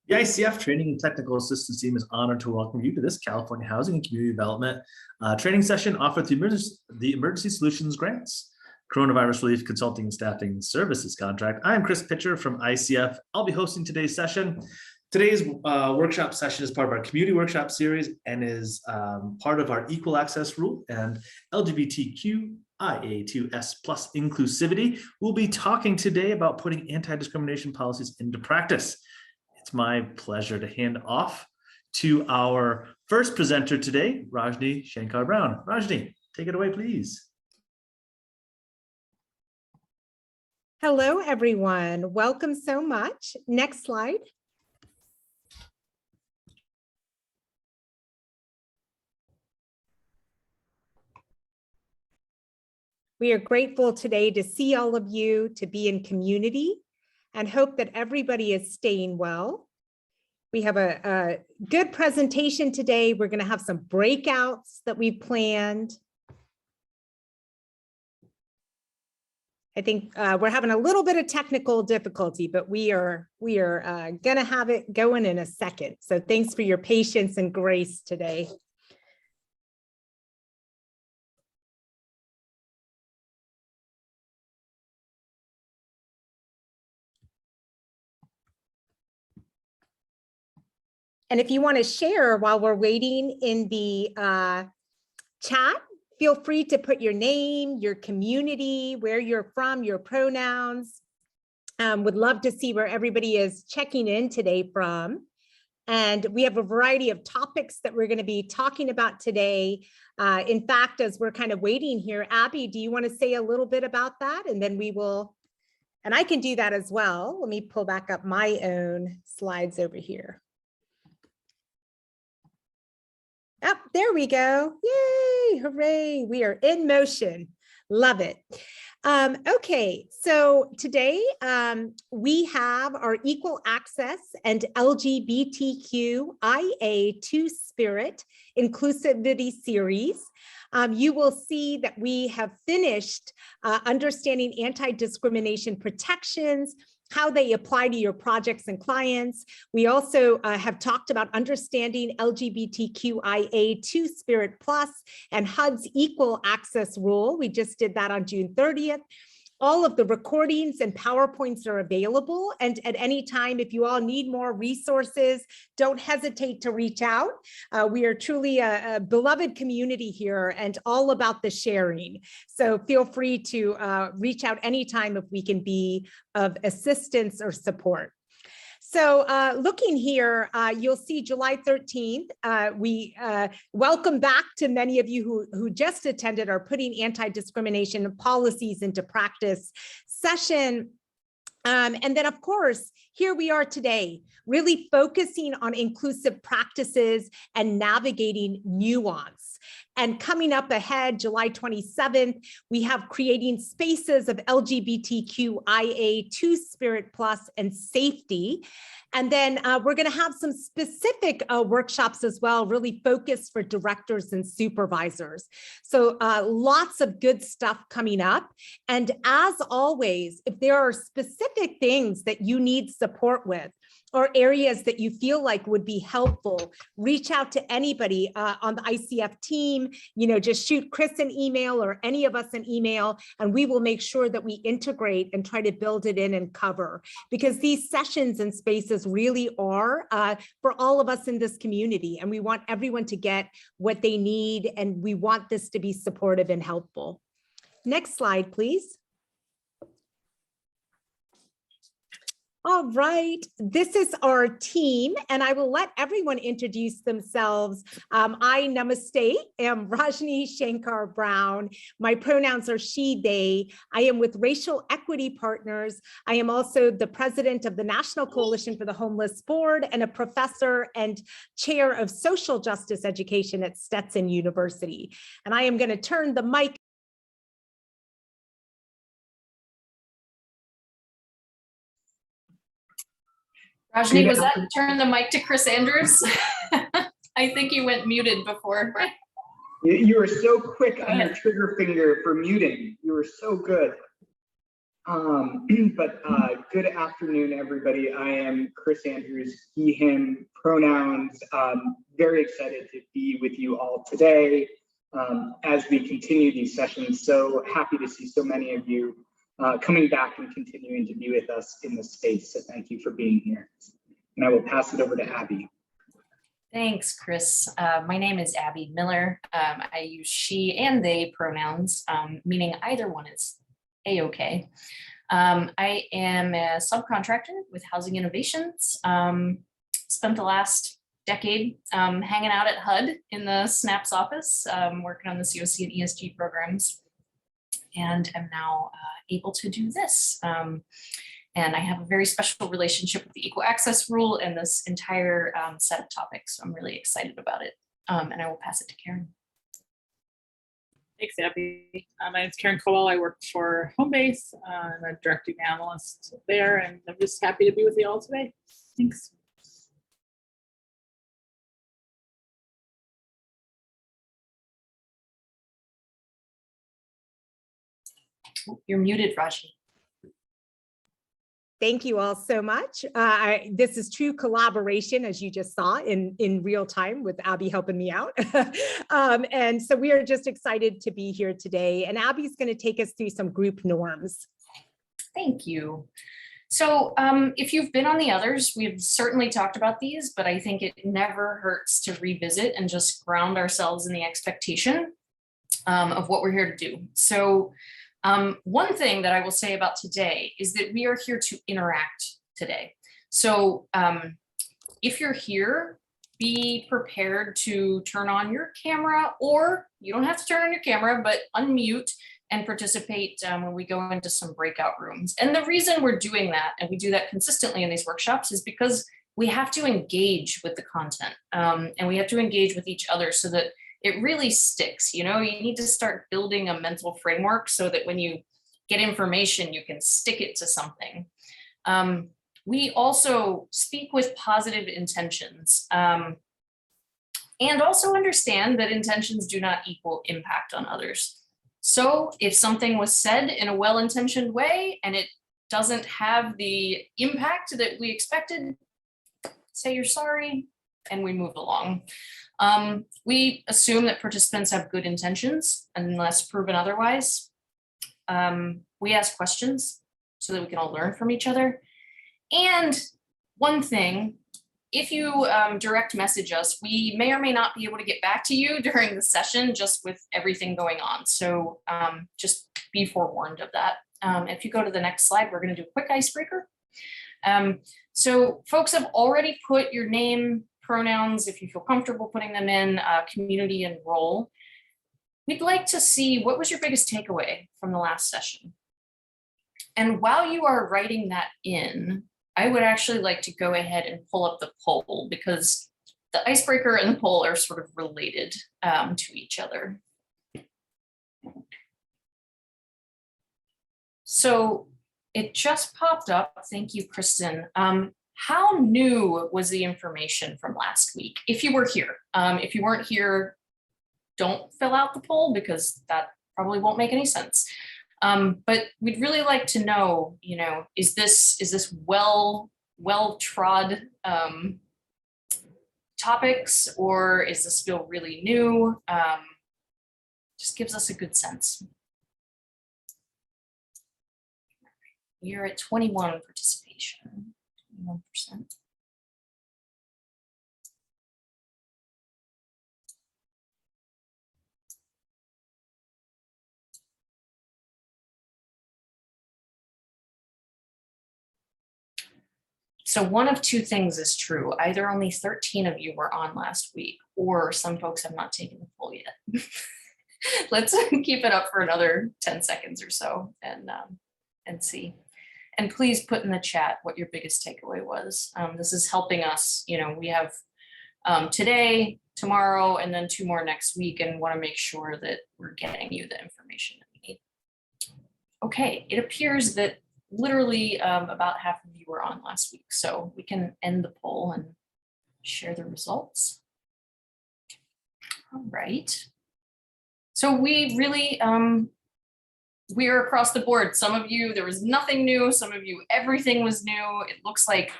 The ICF Training and Technical Assistance Team is honored to welcome you to this California Housing and Community Development training session offered through the Emergency Solutions Grants Coronavirus Relief Consulting and Staffing Services Contract. I'm Chris Pitcher from ICF. I'll be hosting today's session. Today's workshop session is part of our community workshop series and is part of our equal access rule and LGBTQIA2S plus inclusivity. We'll be talking today about putting anti-discrimination policies into practice. It's my pleasure to hand off to our first presenter today, Rajni Shankar Brown. Rajni, take it away, please. Hello, everyone. Welcome so much. Next slide. We are grateful today to see all of you, to be in community, and hope that everybody is staying well. We have a good presentation today. We're going to have some breakouts that we've planned. I think we're having a little bit of technical difficulty, but we are going to have it going in a second. So thanks for your patience and grace today. And if you want to share while we're waiting in the chat, feel free to put your name, your community, where you're from, your pronouns. Would love to see where everybody is checking in today from. And we have a variety of topics that we're going to be talking about today. In fact, as we're kind of waiting here, Abby, do you want to say a little bit about that? And then we will, and I can do that as well. Let me pull back up my own slides over here. Oh, there we go. Yay, hooray. We are in motion. Love it. Okay, so today we have our Equal Access and LGBTQIA Two-Spirit Inclusivity Series. You will see that we have finished understanding anti-discrimination protections, how they apply to your projects and clients. We also have talked about understanding LGBTQIA Two-Spirit Plus and HUD's Equal Access Rule. We just did that on June 30th. All of the recordings and PowerPoints are available. And at any time, if you all need more resources, don't hesitate to reach out. We are truly a beloved community here and all about the sharing. So feel free to reach out anytime if we can be of assistance or support. So looking here, you'll see July 13th, we welcome back to many of you who just attended our Putting Anti-Discrimination Policies into Practice session. And then, of course, here we are today, really focusing on inclusive practices and navigating nuance. And coming up ahead, July 27th, we have creating spaces of LGBTQIA Two-Spirit Plus and safety. And then we're going to have some specific workshops as well, really focused for directors and supervisors. So lots of good stuff coming up. And as always, if there are specific things that you need support with, or areas that you feel like would be helpful, reach out to anybody on the ICF team, just shoot Chris an email or any of us an email, and we will make sure that we integrate and try to build it in and cover. Because these sessions and spaces really are for all of us in this community, and we want everyone to get what they need, and we want this to be supportive and helpful. Next slide, please. All right, this is our team, and I will let everyone introduce themselves. I, namaste, am Rajni Shankar Brown. My pronouns are she, they. I am with Racial Equity Partners. I am also the president of the National Coalition for the Homeless Board and a professor and chair of social justice education at Stetson University. And I am going to turn the mic. Rajni, was that turn the mic to Chris Andrews? I think you went muted before. You were so quick on your trigger finger for muting. You were so good. But good afternoon, everybody. I am Chris Andrews, he, him pronouns. Very excited to be with you all today as we continue these sessions. So happy to see so many of you coming back and continuing to be with us in this space. So thank you for being here. And I will pass it over to Abby. Thanks, Chris. My name is Abby Miller. I use she and they pronouns, meaning either one is a-okay. I am a subcontractor with Housing Innovations. Spent the last decade hanging out at HUD in the SNAPS office, working on the COC and ESG programs, and am now able to do this. And I have a very special relationship with the Equal Access Rule and this entire set of topics. So I'm really excited about it. And I will pass it to Karen. Thanks, Abby. My name is Karen Cowell. I work for Homebase. I'm a directing analyst there, and I'm just happy to be with you all today. Thanks. You're muted, Raji. Thank you all so much. This is true collaboration, as you just saw in real time with Abby helping me out. And so we are just excited to be here today. And Abby's going to take us through some group norms. Thank you. So if you've been on the others, we've certainly talked about these, but I think it never hurts to revisit and just ground ourselves in the expectation of what we're here to do. So one thing that I will say about today is that we are here to interact today. So if you're here, be prepared to turn on your camera, or you don't have to turn on your camera, but unmute and participate when we go into some breakout rooms. And the reason we're doing that, and we do that consistently in these workshops, is because we have to engage with the content and we have to engage with each other so that it really sticks. You know, you need to start building a mental framework so that when you get information, you can stick it to something. We also speak with positive intentions and also understand that intentions do not equal impact on others. So if something was said in a well-intentioned way and it doesn't have the impact that we expected, say you're sorry and we move along. We assume that participants have good intentions unless proven otherwise. We ask questions so that we can all learn from each other. And one thing, if you direct message us, we may or may not be able to get back to you during the session just with everything going on. So just be forewarned of that. If you go to the next slide, we're going to do a quick icebreaker. So folks have already put your name, pronouns, if you feel comfortable putting them in, community and role. We'd like to see what was your biggest takeaway from the last session. And while you are writing that in, I would actually like to go ahead and pull up the poll because the icebreaker and the poll are sort of related to each other. So it just popped up. Thank you, Kristen. How new was the information from last week? If you were here, if you weren't here, don't fill out the poll because that probably won't make any sense. But we'd really like to know, you know, is this well-trod topics, or is this feel really new? Just gives us a good sense. You're at 21 participation. 1%. So one of two things is true. Either only 13 of you were on last week, or some folks have not taken the poll yet. Let's keep it up for another 10 seconds or so and see. And please put in the chat what your biggest takeaway was. This is helping us, you know, we have today, tomorrow, and then 2 more next week, and want to make sure that we're getting you the information that we need. Okay, it appears that literally about half of you were on last week, so we can end the poll and share the results. All right. So we really we are across the board. Some of you, there was nothing new. Some of you, everything was new. It looks like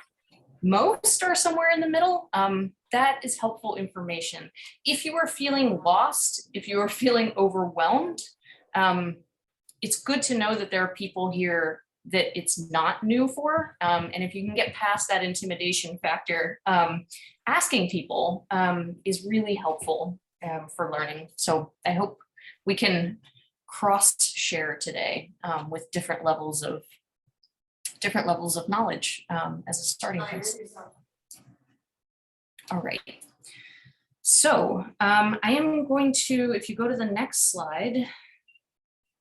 most are somewhere in the middle. That is helpful information. If you are feeling lost, if you are feeling overwhelmed, it's good to know that there are people here that it's not new for. And if you can get past that intimidation factor, asking people is really helpful for learning. So I hope we can cross share today with different levels of knowledge as a starting place. All right. So I am going to, if you go to the next slide,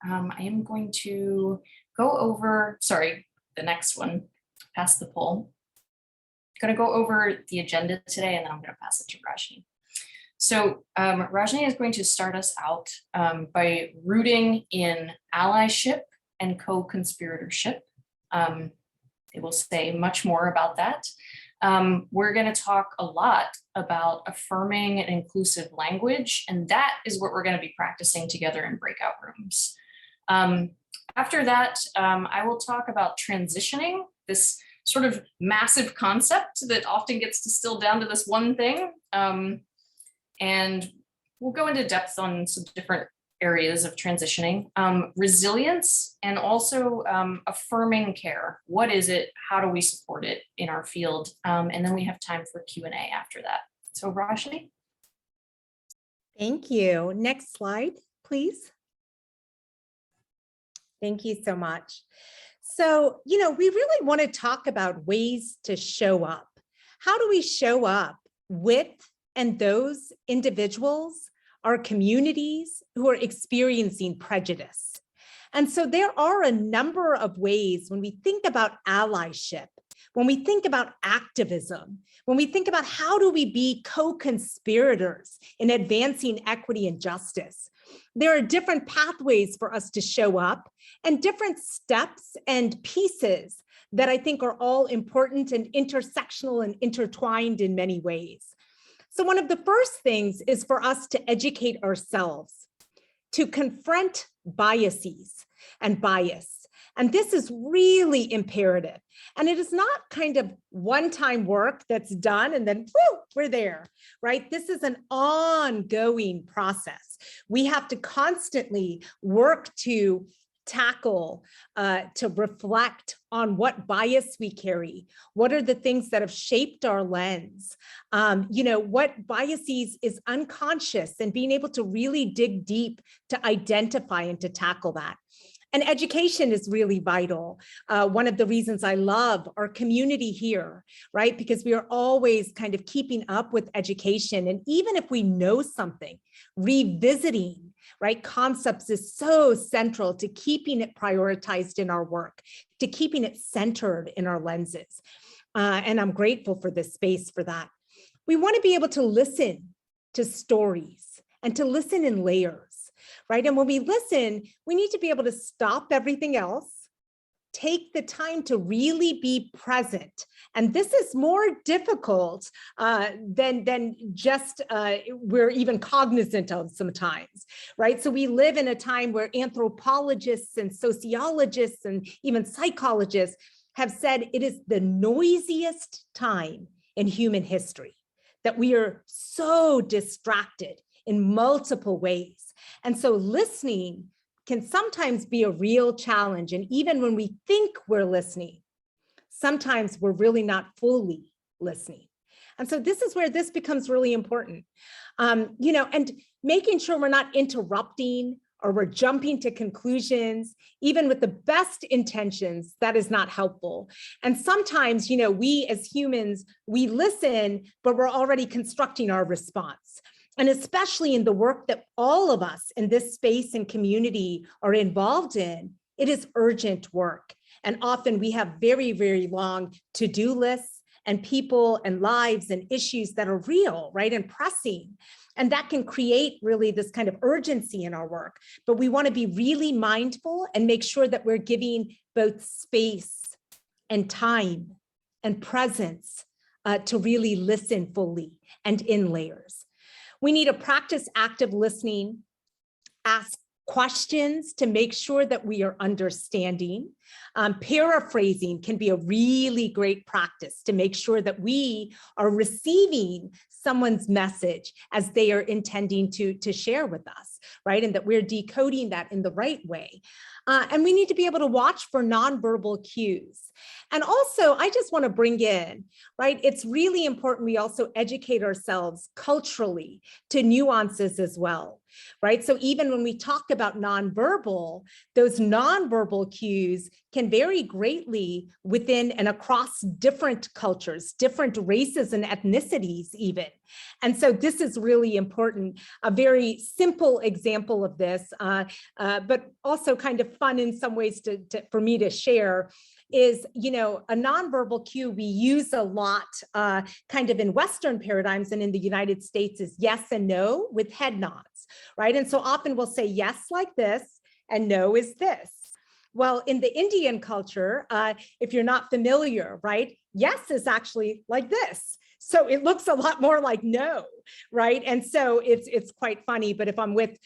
I am going to go over, sorry, the next one, past the poll. I'm going to go over the agenda today, and then I'm going to pass it to Rajni. So Rajni is going to start us out by rooting in allyship and co-conspiratorship. It will say much more about that. We're going to talk a lot about affirming and inclusive language, and that is what we're going to be practicing together in breakout rooms. After that, I will talk about transitioning, this sort of massive concept that often gets distilled down to this one thing. And we'll go into depth on some different areas of transitioning, resilience, and also affirming care. What is it? How do we support it in our field? And then we have time for Q&A after that. So Rajni. Thank you. Next slide, please. Thank you so much. So, we really want to talk about ways to show up. How do we show up with and those individuals, our communities who are experiencing prejudice? And so there are a number of ways when we think about allyship, when we think about activism, when we think about how do we be co-conspirators in advancing equity and justice. There are different pathways for us to show up and different steps and pieces that I think are all important and intersectional and intertwined in many ways. So one of the first things is for us to educate ourselves, to confront biases and bias. And this is really imperative. And it is not kind of one-time work that's done and then whoo, we're there, right? This is an ongoing process. We have to constantly work to tackle, to reflect on what bias we carry. What are the things that have shaped our lens? What biases is unconscious, and being able to really dig deep to identify and to tackle that. And education is really vital. One of the reasons I love our community here, right? Because we are always kind of keeping up with education. And even if we know something, revisiting, right, concepts is so central to keeping it prioritized in our work, to keeping it centered in our lenses. And I'm grateful for this space for that. We want to be able to listen to stories and to listen in layers. Right. And when we listen, we need to be able to stop everything else, take the time to really be present. And this is more difficult than just we're even cognizant of sometimes. Right. So we live in a time where anthropologists and sociologists and even psychologists have said it is the noisiest time in human history, that we are so distracted in multiple ways. And so listening can sometimes be a real challenge. And even when we think we're listening, sometimes we're really not fully listening. And so this is where this becomes really important, and making sure we're not interrupting or we're jumping to conclusions, even with the best intentions, that is not helpful. And sometimes, we as humans, we listen, but we're already constructing our response. And especially in the work that all of us in this space and community are involved in, it is urgent work. And often we have very, very long to-do lists and people and lives and issues that are real, right, and pressing. And that can create really this kind of urgency in our work. But we want to be really mindful and make sure that we're giving both space and time and presence to really listen fully and in layers. We need to practice active listening, ask questions to make sure that we are understanding. Paraphrasing can be a really great practice to make sure that we are receiving someone's message as they are intending to share with us, right? And that we're decoding that in the right way. And we need to be able to watch for nonverbal cues. And also, I just want to bring in, right, it's really important we also educate ourselves culturally to nuances as well, right? So even when we talk about nonverbal, those nonverbal cues can vary greatly within and across different cultures, different races and ethnicities even. And so this is really important. A very simple example of this, but also kind of fun in some ways for me to share is, you know, a nonverbal cue we use a lot kind of in Western paradigms and in the United States is yes and no with head nods, right? And so often we'll say yes like this and no is this. Well, in the Indian culture, if you're not familiar, right, yes is actually like this. So it looks a lot more like no, right? And so it's quite funny, but if I'm with,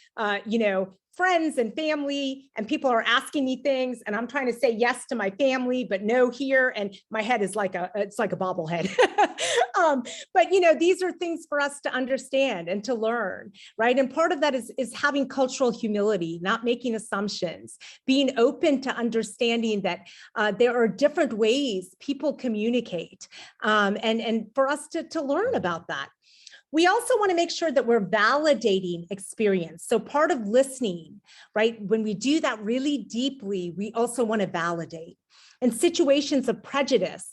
you know, friends and family and people are asking me things and I'm trying to say yes to my family, but no here, and my head is like it's like a bobblehead. But, you know, these are things for us to understand and to learn, right? And part of that is having cultural humility, not making assumptions, being open to understanding that there are different ways people communicate, and for us to learn about that. We also want to make sure that we're validating experience. So part of listening, right, when we do that really deeply, we also want to validate. In situations of prejudice,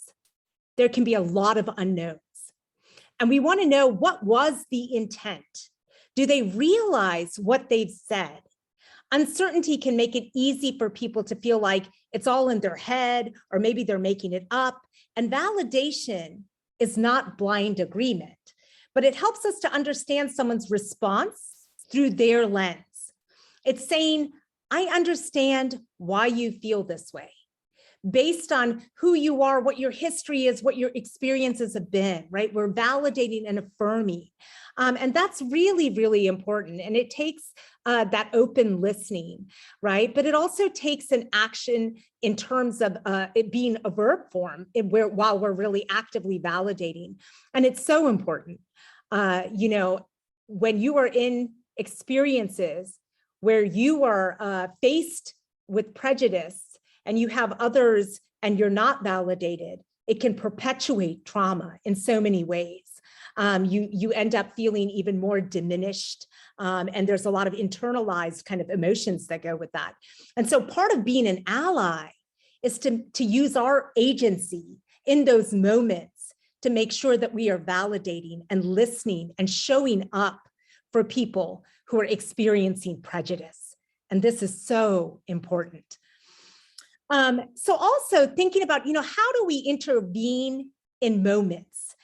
there can be a lot of unknowns. And we want to know, what was the intent? Do they realize what they've said? Uncertainty can make it easy for people to feel like it's all in their head, or maybe they're making it up. And validation is not blind agreement, but it helps us to understand someone's response through their lens. It's saying, I understand why you feel this way, based on who you are, what your history is, what your experiences have been, right? We're validating and affirming. And that's really, really important. And it takes that open listening, right? But it also takes an action in terms of it being a verb form while we're really actively validating. And it's so important. You know, when you are in experiences where you are faced with prejudice and you have others and you're not validated, it can perpetuate trauma in so many ways. You end up feeling even more diminished, and there's a lot of internalized kind of emotions that go with that. And so part of being an ally is to use our agency in those moments to make sure that we are validating and listening and showing up for people who are experiencing prejudice. And this is so important. So also thinking about, you know, how do we intervene in moments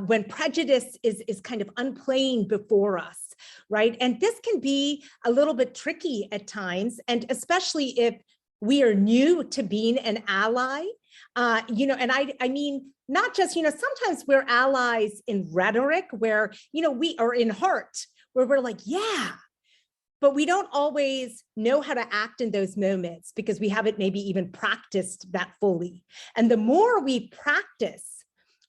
when prejudice is kind of unplaying before us, right? And this can be a little bit tricky at times, and especially if we are new to being an ally, you know, and I mean, not just, you know, sometimes we're allies in rhetoric where, you know, we are in heart, where we're like, yeah, but we don't always know how to act in those moments because we haven't maybe even practiced that fully. And the more we practice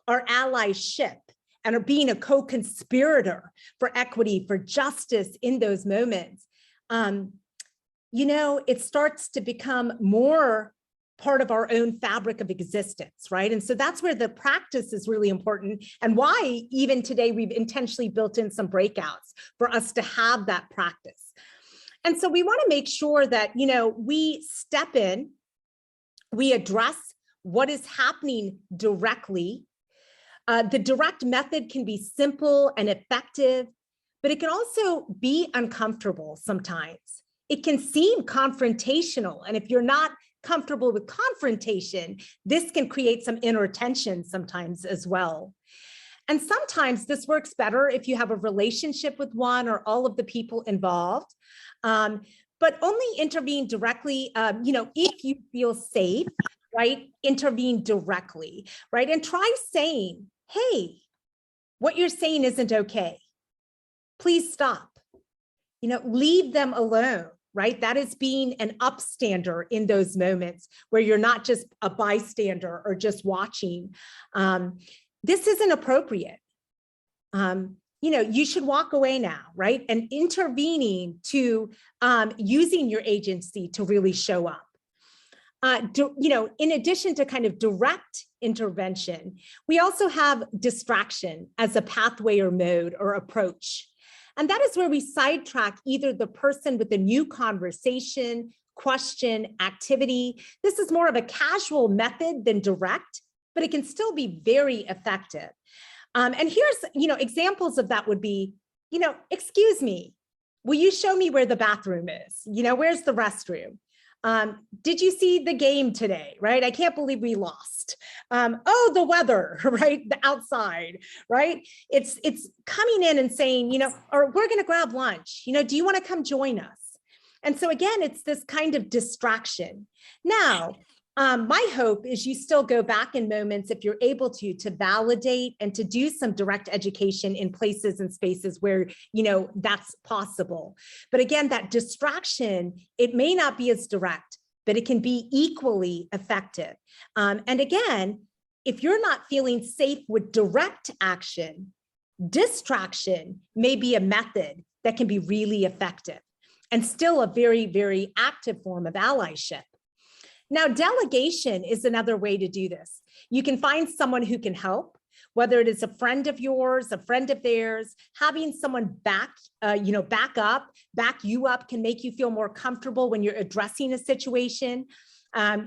our allyship and are being a co-conspirator for equity, for justice in those moments, you know, it starts to become more part of our own fabric of existence, right? And so that's where the practice is really important, and why even today we've intentionally built in some breakouts for us to have that practice. And so we want to make sure that, you know, we step in, we address what is happening directly. The direct method can be simple and effective, but it can also be uncomfortable sometimes. It can seem confrontational, and if you're not comfortable with confrontation, this can create some inner tension sometimes as well. And sometimes this works better if you have a relationship with one or all of the people involved, but only intervene directly, you know, if you feel safe, right? Intervene directly, right? And try saying, hey, what you're saying isn't okay. Please stop. You know, leave them alone. right? That is being an upstander in those moments where you're not just a bystander or just watching. This isn't appropriate. You should walk away now, right? And intervening to using your agency to really show up. In addition to kind of direct intervention, we also have distraction as a pathway or mode or approach. And that is where we sidetrack either the person with a new conversation, question, activity. This is more of a casual method than direct, but it can still be very effective. And here's, examples of that would be, excuse me, will you show me where the bathroom is? Where's the restroom? Did you see the game today, right? I can't believe we lost. Oh, the weather, right? The outside, right? It's coming in and saying, or we're going to grab lunch. Do you want to come join us? And so again, it's this kind of distraction. Now, my hope is you still go back in moments, if you're able to validate and to do some direct education in places and spaces where, that's possible. But again, that distraction, it may not be as direct, but it can be equally effective. And again, if you're not feeling safe with direct action, distraction may be a method that can be really effective and still a very, very active form of allyship. Now, delegation is another way to do this. You can find someone who can help, whether it is a friend of yours, a friend of theirs. Having someone back you up can make you feel more comfortable when you're addressing a situation.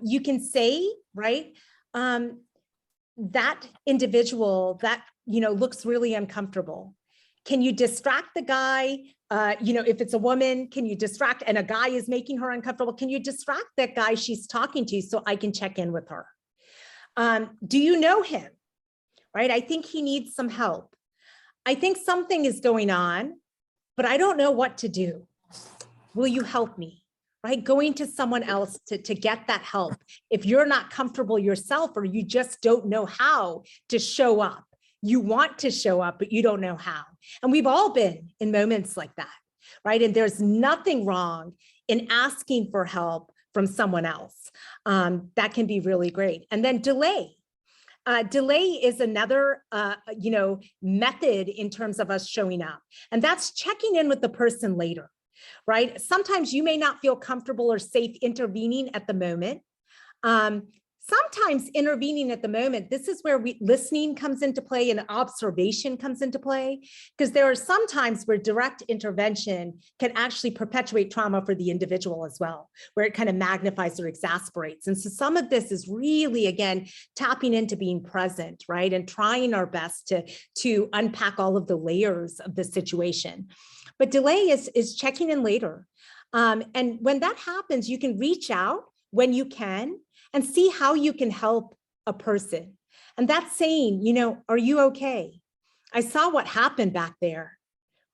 You can say, right, that individual that, looks really uncomfortable. Can you distract the guy? If it's a woman, can you distract, and a guy is making her uncomfortable, can you distract that guy she's talking to so I can check in with her? Do you know him? Right? I think he needs some help. I think something is going on, but I don't know what to do. Will you help me? Right? Going to someone else to get that help. If you're not comfortable yourself, or you just don't know how to show up. You want to show up, but you don't know how. And we've all been in moments like that, right? And there's nothing wrong in asking for help from someone else. That can be really great. And then delay. Delay is another, method in terms of us showing up. And that's checking in with the person later, right? Sometimes you may not feel comfortable or safe intervening at the moment. Sometimes intervening at the moment, this is where listening comes into play and observation comes into play, because there are some times where direct intervention can actually perpetuate trauma for the individual as well, where it kind of magnifies or exasperates. And so some of this is really, again, tapping into being present, right? And trying our best to unpack all of the layers of the situation. But delay is checking in later. And when that happens, you can reach out when you can, and see how you can help a person. And that's saying, are you okay? I saw what happened back there,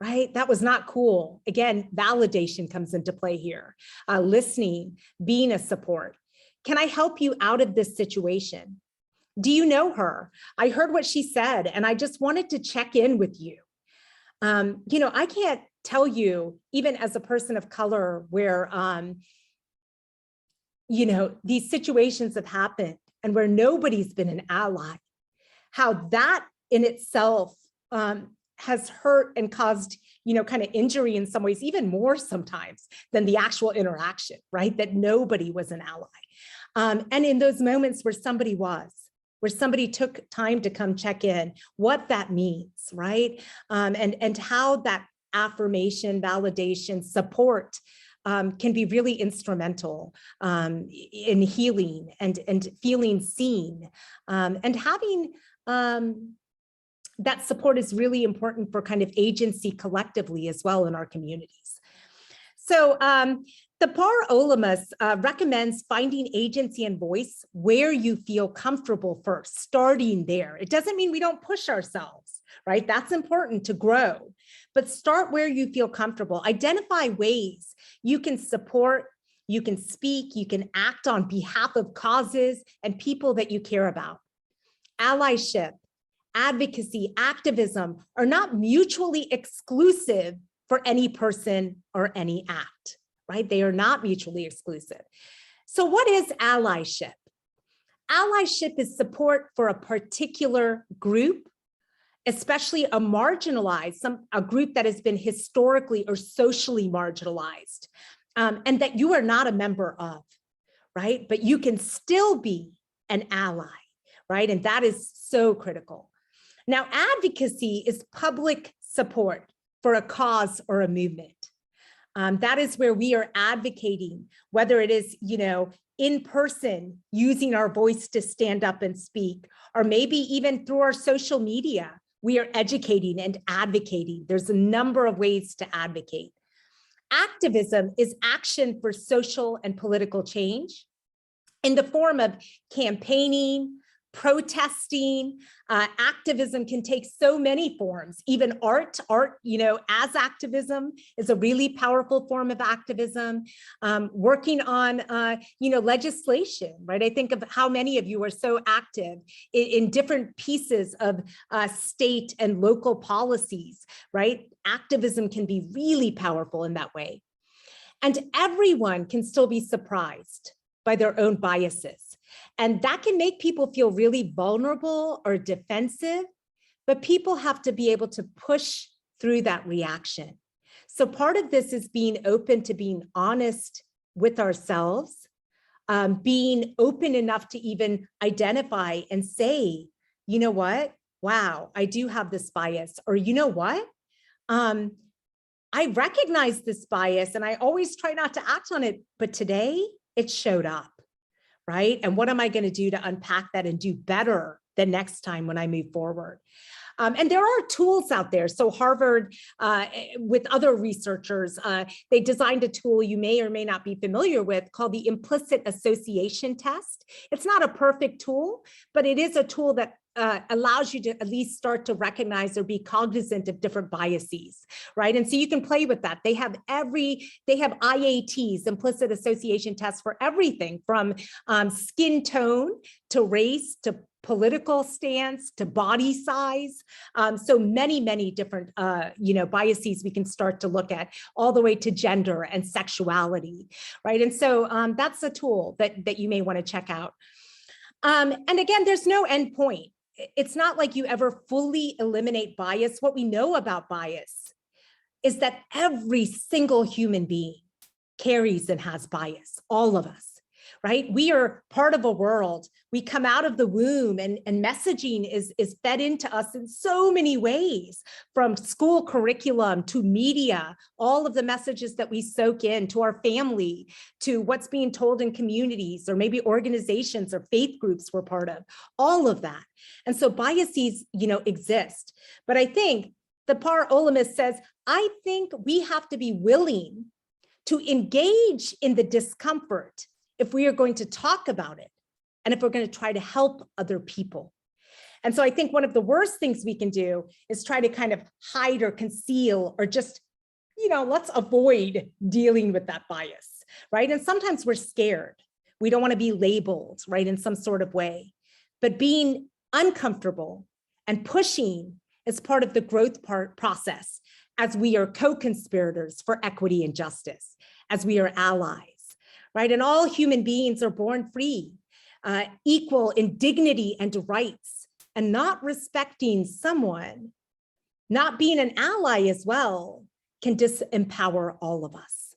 right? That was not cool. Again, validation comes into play here. Listening, being a support. Can I help you out of this situation? Do you know her? I heard what she said, and I just wanted to check in with you. I can't tell you, even as a person of color, where these situations have happened and where nobody's been an ally, how that in itself has hurt and caused, kind of injury in some ways, even more sometimes than the actual interaction, right? That nobody was an ally. And in those moments where somebody took time to come check in, what that means, right? And how that affirmation, validation, support can be really instrumental in healing and feeling seen. And having that support is really important for kind of agency collectively as well in our communities. So the Par Olamus recommends finding agency and voice where you feel comfortable first, starting there. It doesn't mean we don't push ourselves, right? That's important to grow, but start where you feel comfortable. Identify ways you can support, you can speak, you can act on behalf of causes and people that you care about. Allyship, advocacy, activism are not mutually exclusive for any person or any act, right? They are not mutually exclusive. So what is allyship? Allyship is support for a particular group, especially a marginalized, a group that has been historically or socially marginalized, and that you are not a member of, right? But you can still be an ally, right? And that is so critical. Now, advocacy is public support for a cause or a movement. That is where we are advocating, whether it is, in person, using our voice to stand up and speak, or maybe even through our social media, we are educating and advocating. There's a number of ways to advocate. Activism is action for social and political change in the form of campaigning, protesting. Activism can take so many forms, even art, as activism is a really powerful form of activism. Working on, legislation, right? I think of how many of you are so active in different pieces of state and local policies, right? Activism can be really powerful in that way. And everyone can still be surprised by their own biases. And that can make people feel really vulnerable or defensive, but people have to be able to push through that reaction. So part of this is being open to being honest with ourselves, being open enough to even identify and say, you know what? Wow, I do have this bias. Or you know what? I recognize this bias and I always try not to act on it, but today it showed up. Right? And what am I going to do to unpack that and do better the next time when I move forward? And there are tools out there. So Harvard, with other researchers, they designed a tool you may or may not be familiar with called the implicit association test. It's not a perfect tool, but it is a tool that allows you to at least start to recognize or be cognizant of different biases, right? And so you can play with that. They have IATs, implicit association tests, for everything from skin tone to race to political stance to body size. So many different biases we can start to look at, all the way to gender and sexuality, right? And so that's a tool that you may want to check out. And again, there's no end point. It's not like you ever fully eliminate bias. What we know about bias is that every single human being carries and has bias, all of us. Right? We are part of a world. We come out of the womb and messaging is fed into us in so many ways, from school curriculum to media, all of the messages that we soak in, to our family, to what's being told in communities or maybe organizations or faith groups we're part of, all of that. And so biases, exist. But I think the Par Olamis says, I think we have to be willing to engage in the discomfort if we are going to talk about it, and if we're going to try to help other people. And so I think one of the worst things we can do is try to kind of hide or conceal or just, let's avoid dealing with that bias, right? And sometimes we're scared. We don't want to be labeled, right, in some sort of way. But being uncomfortable and pushing is part of the growth process, as we are co-conspirators for equity and justice, as we are allies. Right? And all human beings are born free, equal in dignity and rights, and not respecting someone, not being an ally as well, can disempower all of us.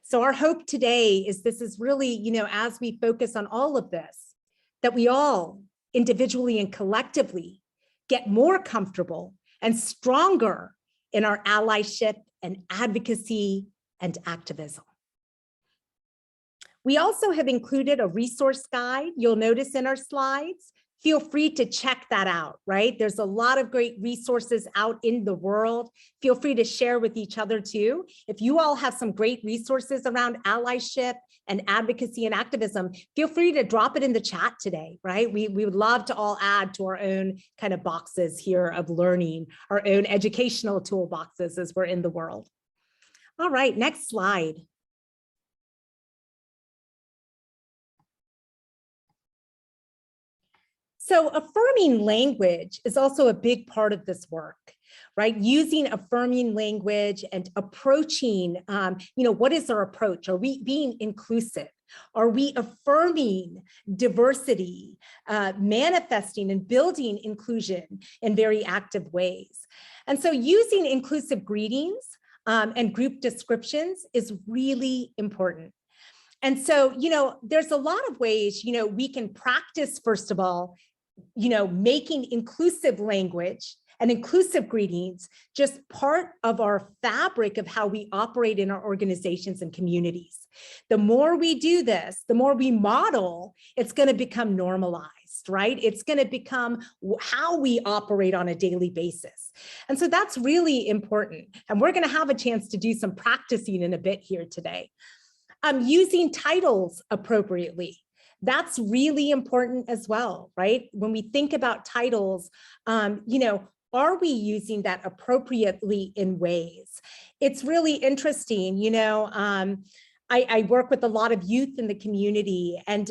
So our hope today is this is really, as we focus on all of this, that we all individually and collectively get more comfortable and stronger in our allyship and advocacy and activism. We also have included a resource guide you'll notice in our slides. Feel free to check that out, right? There's a lot of great resources out in the world. Feel free to share with each other too. If you all have some great resources around allyship and advocacy and activism, feel free to drop it in the chat today, right? We would love to all add to our own kind of boxes here of learning, our own educational toolboxes as we're in the world. All right, next slide. So affirming language is also a big part of this work, right? Using affirming language and approaching, what is our approach? Are we being inclusive? Are we affirming diversity, manifesting and building inclusion in very active ways? And so using inclusive greetings and group descriptions is really important. And so, there's a lot of ways, we can practice, first of all, making inclusive language and inclusive greetings just part of our fabric of how we operate in our organizations and communities. The more we do this, the more we model, it's going to become normalized, right? It's going to become how we operate on a daily basis. And so that's really important. And we're going to have a chance to do some practicing in a bit here today. Using titles appropriately. That's really important as well, right? When we think about titles, are we using that appropriately in ways? It's really interesting, I work with a lot of youth in the community, and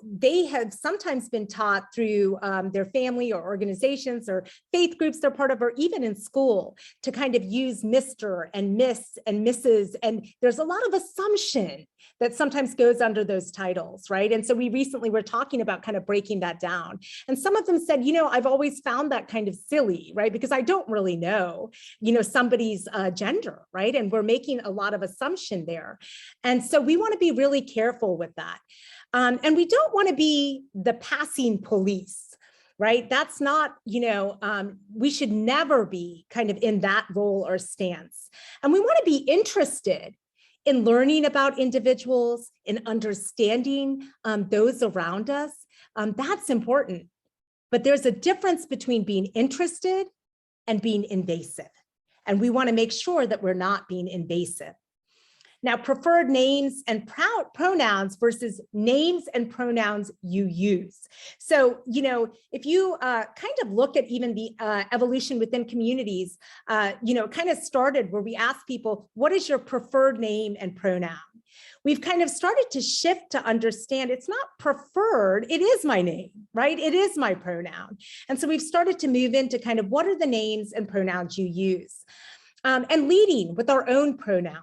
they have sometimes been taught through their family or organizations or faith groups they're part of, or even in school, to kind of use Mr. and Miss and Mrs. And there's a lot of assumption that sometimes goes under those titles, right? And so we recently were talking about kind of breaking that down. And some of them said, I've always found that kind of silly, right? Because I don't really know, somebody's gender, right? And we're making a lot of assumption there. And so we want to be really careful with that. And we don't want to be the passing police, right? That's not, we should never be kind of in that role or stance. And we want to be interested in learning about individuals, in understanding those around us. That's important. But there's a difference between being interested and being invasive. And we want to make sure that we're not being invasive. Now, preferred names and pronouns versus names and pronouns you use. So, if you kind of look at even the evolution within communities, it kind of started where we asked people, what is your preferred name and pronoun? We've kind of started to shift to understand it's not preferred, it is my name, right? It is my pronoun. And so we've started to move into kind of what are the names and pronouns you use? And leading with our own pronouns.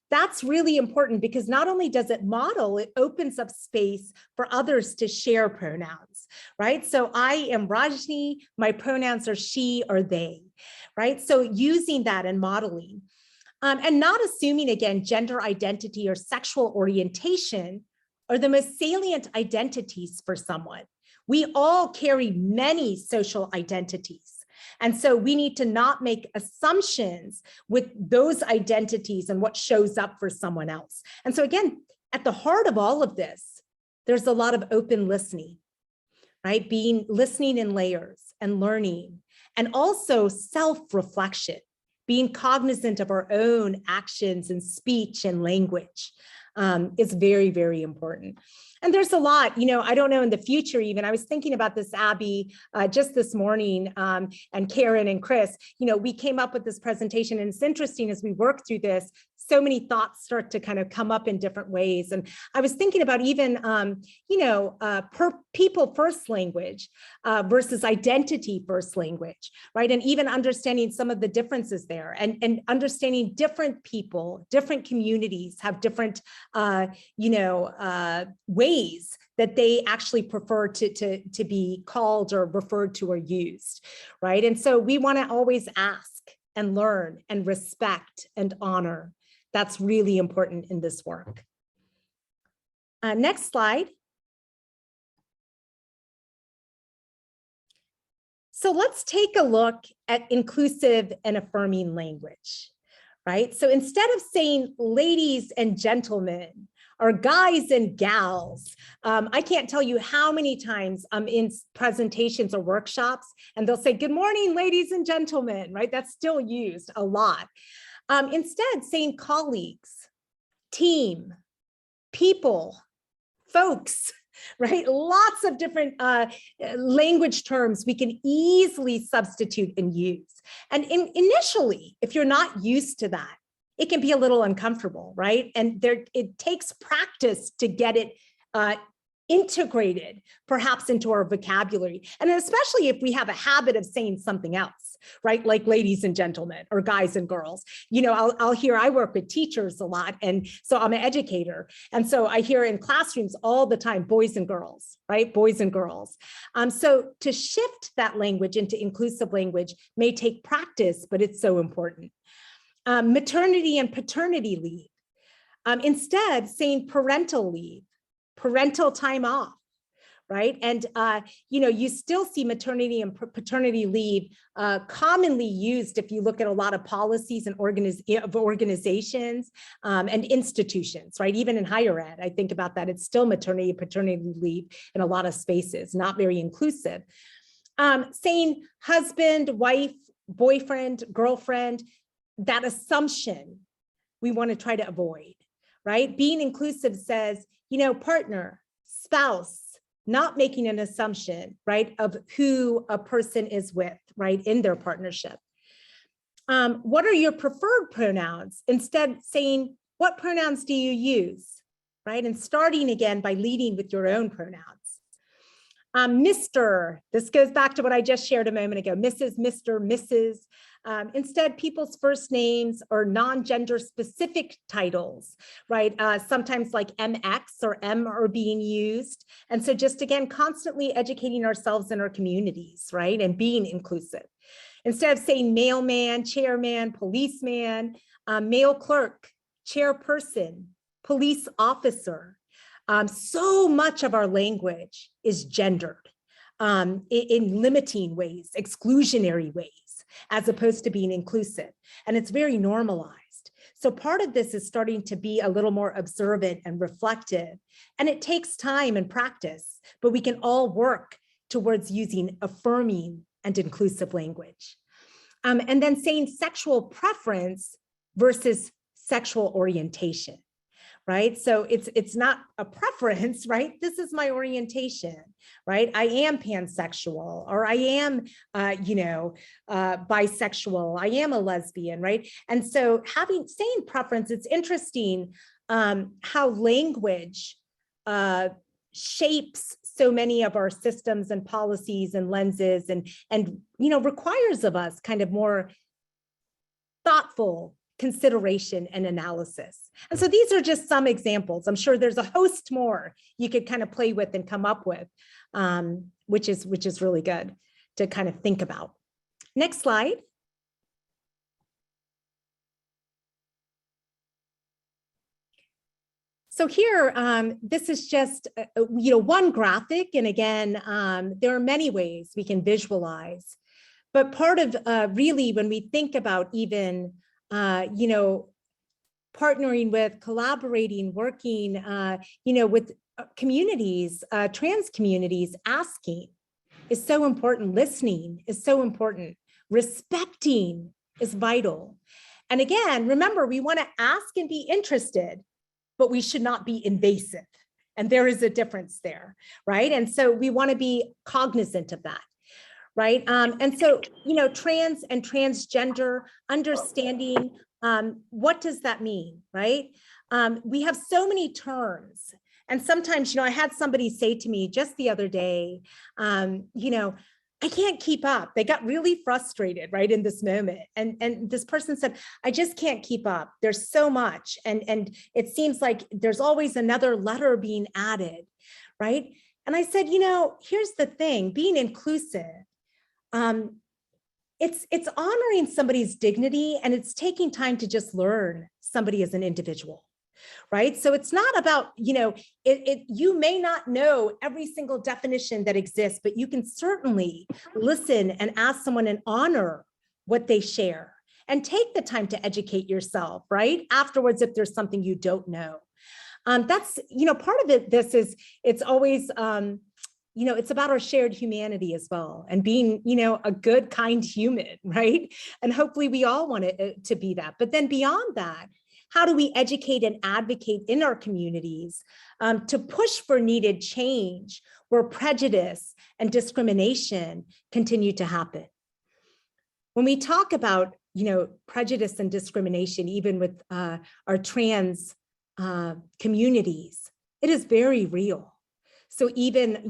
That's really important because not only does it model, it opens up space for others to share pronouns, right? So I am Rajni, my pronouns are she or they, right? So using that and modeling. And not assuming, again, gender identity or sexual orientation are the most salient identities for someone. We all carry many social identities. And so we need to not make assumptions with those identities and what shows up for someone else. And so again, at the heart of all of this, there's a lot of open listening, right? Listening in layers and learning, and also self-reflection, being cognizant of our own actions and speech and language is very, very important. And there's a lot, I don't know in the future even, I was thinking about this, Abby, just this morning, and Karen and Chris, we came up with this presentation, and it's interesting as we work through this, so many thoughts start to kind of come up in different ways. And I was thinking about even, people first language versus identity first language, right? And even understanding some of the differences there, and understanding different people, different communities have different, ways that they actually prefer to be called or referred to or used, right? And so we want to always ask and learn and respect and honor. That's really important in this work. Next slide. So let's take a look at inclusive and affirming language, right? So instead of saying ladies and gentlemen, or guys and gals, I can't tell you how many times I'm in presentations or workshops, and they'll say, good morning, ladies and gentlemen, right? That's still used a lot. Instead, saying colleagues, team, people, folks, right? Lots of different language terms we can easily substitute and use. And initially, if you're not used to that, it can be a little uncomfortable, right? And it takes practice to get it integrated perhaps into our vocabulary. And especially if we have a habit of saying something else, right? Like ladies and gentlemen, or guys and girls. You know, I'll hear, I work with teachers a lot, and so I'm an educator. And so I hear in classrooms all the time, boys and girls, right? Boys and girls. So to shift that language into inclusive language may take practice, but it's so important. Maternity and paternity leave. Instead, saying parental leave, parental time off, right? And, you know, you still see maternity and paternity leave commonly used if you look at a lot of policies and organizations and institutions, right? Even in higher ed, I think about that. It's still maternity and paternity leave in a lot of spaces, not very inclusive. Saying husband, wife, boyfriend, girlfriend, that assumption we want to try to avoid, right? Being inclusive says, you know, partner, spouse, not making an assumption, right, of who a person is with, right, in their partnership. What are your preferred pronouns? Instead saying, what pronouns do you use, right? And starting again by leading with your own pronouns. Mr., this goes back to what I just shared a moment ago, Mrs., Mr., Mrs. Instead, people's first names or non-gender specific titles, right? Sometimes like MX or M are being used. And so just again, constantly educating ourselves in our communities, right? And being inclusive. Instead of saying mailman, chairman, policeman, mail clerk, chairperson, police officer. So much of our language is gendered in limiting ways, exclusionary ways, as opposed to being inclusive. And it's very normalized. So part of this is starting to be a little more observant and reflective. And it takes time and practice, but we can all work towards using affirming and inclusive language. And then saying sexual preference versus sexual orientation. Right? So it's not a preference, right? This is my orientation, right? I am pansexual, or I am, bisexual. I am a lesbian, right? And so saying preference, it's interesting how language shapes so many of our systems and policies and lenses and requires of us kind of more thoughtful consideration and analysis. And so these are just some examples. I'm sure there's a host more you could kind of play with and come up with, which is really good to kind of think about. Next slide. So here, this is just, one graphic. And again, there are many ways we can visualize, but part of really when we think about even partnering with, collaborating, working, with communities, trans communities, asking is so important. Listening is so important. Respecting is vital. And again, remember, we want to ask and be interested, but we should not be invasive. And there is a difference there, right? And so we want to be cognizant of that. Right. And so, trans and transgender, understanding, what does that mean? Right. We have so many terms. And sometimes, I had somebody say to me just the other day, I can't keep up. They got really frustrated, right, in this moment. And this person said, I just can't keep up. There's so much. And it seems like there's always another letter being added. Right. And I said, here's the thing, being inclusive. It's honoring somebody's dignity, and it's taking time to just learn somebody as an individual, right? So it's not about, you may not know every single definition that exists, but you can certainly listen and ask someone and honor what they share and take the time to educate yourself, right? Afterwards, if there's something you don't know. That's, part of it, it's always, it's about our shared humanity as well, and being, a good, kind human, right? And hopefully we all want it to be that. But then beyond that, how do we educate and advocate in our communities to push for needed change where prejudice and discrimination continue to happen? When we talk about, prejudice and discrimination, even with our trans communities, it is very real. So even,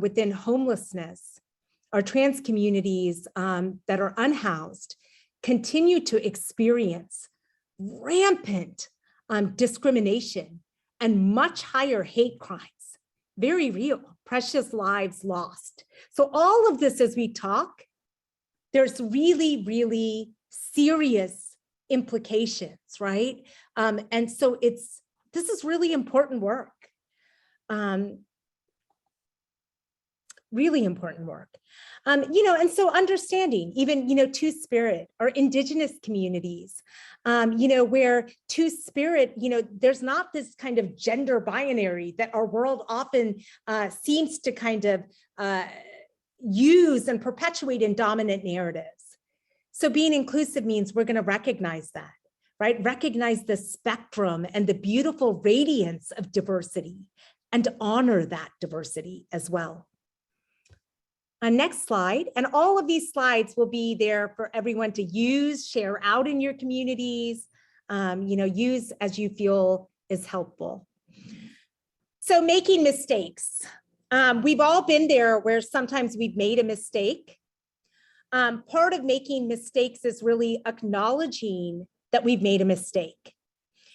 within homelessness, our trans communities that are unhoused continue to experience rampant discrimination and much higher hate crimes. Very real, precious lives lost. So all of this, as we talk, there's really, really serious implications, right? And so this is really important work. Really important work. And so understanding even, Two-Spirit or Indigenous communities, where Two-Spirit, there's not this kind of gender binary that our world often seems to kind of use and perpetuate in dominant narratives. So being inclusive means we're going to recognize that, right? Recognize the spectrum and the beautiful radiance of diversity and honor that diversity as well. Next slide, and all of these slides will be there for everyone to use, share out in your communities, use as you feel is helpful. So making mistakes. We've all been there where sometimes we've made a mistake. Part of making mistakes is really acknowledging that we've made a mistake.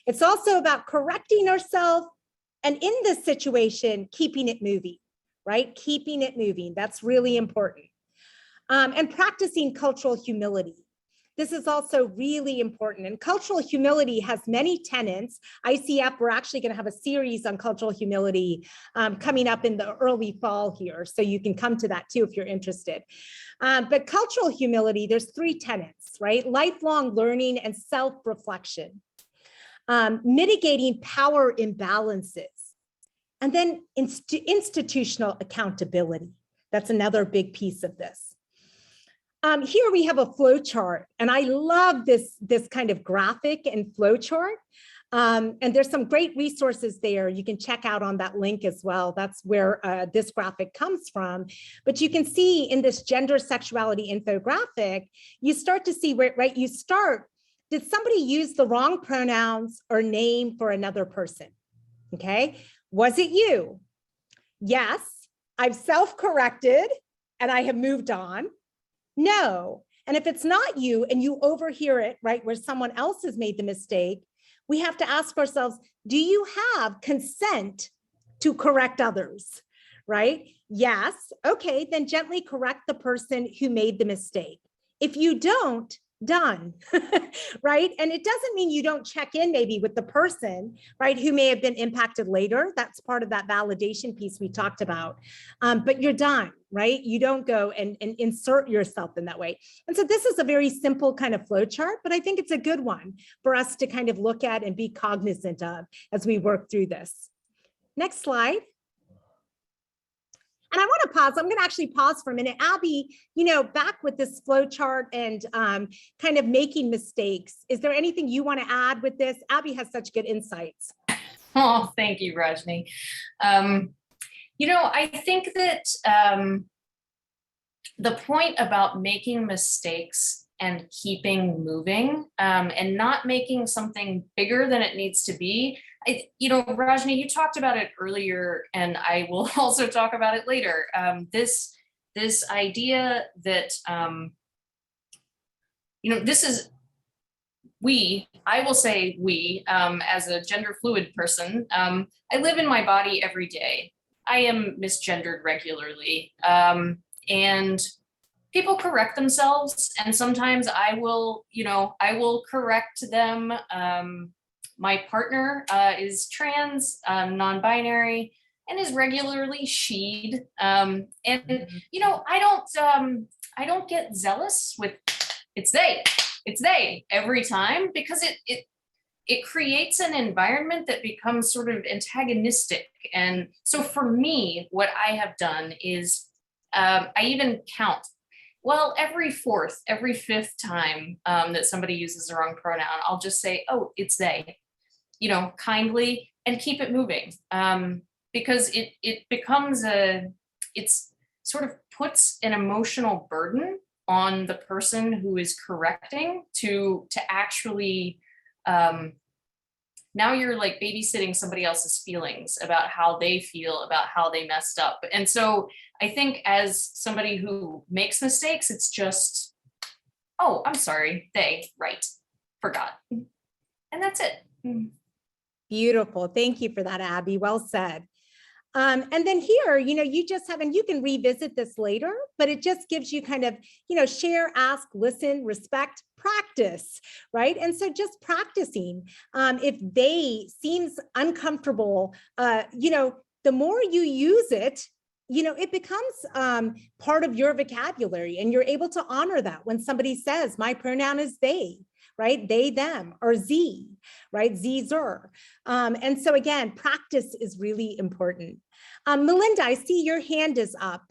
It's also about correcting ourselves, and in this situation, keeping it moving. Right? Keeping it moving. That's really important. And practicing cultural humility. This is also really important. And cultural humility has many tenets. ICF, we're actually going to have a series on cultural humility coming up in the early fall here. So you can come to that too if you're interested. But cultural humility, there's 3 tenets, right? Lifelong learning and self-reflection. Mitigating power imbalances. And then institutional accountability. That's another big piece of this. Here we have a flow chart, and I love this kind of graphic and flow chart. And there's some great resources there you can check out on that link as well. That's where this graphic comes from. But you can see in this gender sexuality infographic, you start to see where, right, did somebody use the wrong pronouns or name for another person? Okay. Was it you? Yes, I've self-corrected and I have moved on. No. And if it's not you and you overhear it, right, where someone else has made the mistake, we have to ask ourselves, do you have consent to correct others, right? Yes. Okay, then gently correct the person who made the mistake. If you don't, done, right? And it doesn't mean you don't check in maybe with the person, right, who may have been impacted later. That's part of that validation piece we talked about. But you're done, right? You don't go and insert yourself in that way. And so this is a very simple kind of flow chart, but I think it's a good one for us to kind of look at and be cognizant of as we work through this. Next slide. And I want to pause. I'm going to actually pause for a minute. Abby, back with this flow chart and kind of making mistakes. Is there anything you want to add with this? Abby has such good insights. Oh, thank you, Rajni. I think that the point about making mistakes and keeping moving and not making something bigger than it needs to be. Rajni, you talked about it earlier, and I will also talk about it later. This idea that, this is I will say we, as a gender fluid person, I live in my body every day. I am misgendered regularly. And people correct themselves, and sometimes I will correct them. My partner is trans, non-binary, and is regularly she'd. I don't get zealous with it's they every time, because it creates an environment that becomes sort of antagonistic. And so for me, what I have done is I even count. Well, every 4th, every 5th time that somebody uses the wrong pronoun, I'll just say, oh, it's they, kindly, and keep it moving. Because it becomes it's sort of puts an emotional burden on the person who is correcting to actually now you're like babysitting somebody else's feelings about how they feel about how they messed up. And so I think as somebody who makes mistakes, it's just, oh, I'm sorry, right, forgot. And that's it. Beautiful. Thank you for that, Abby. Well said. And then here, you just have, and you can revisit this later, but it just gives you kind of, share, ask, listen, respect, practice, right? And so just practicing, if they seems uncomfortable, the more you use it, it becomes part of your vocabulary, and you're able to honor that when somebody says, my pronoun is they, right? They, them, or Z, right? Z, zer. And so again, practice is really important. Melinda, I see your hand is up.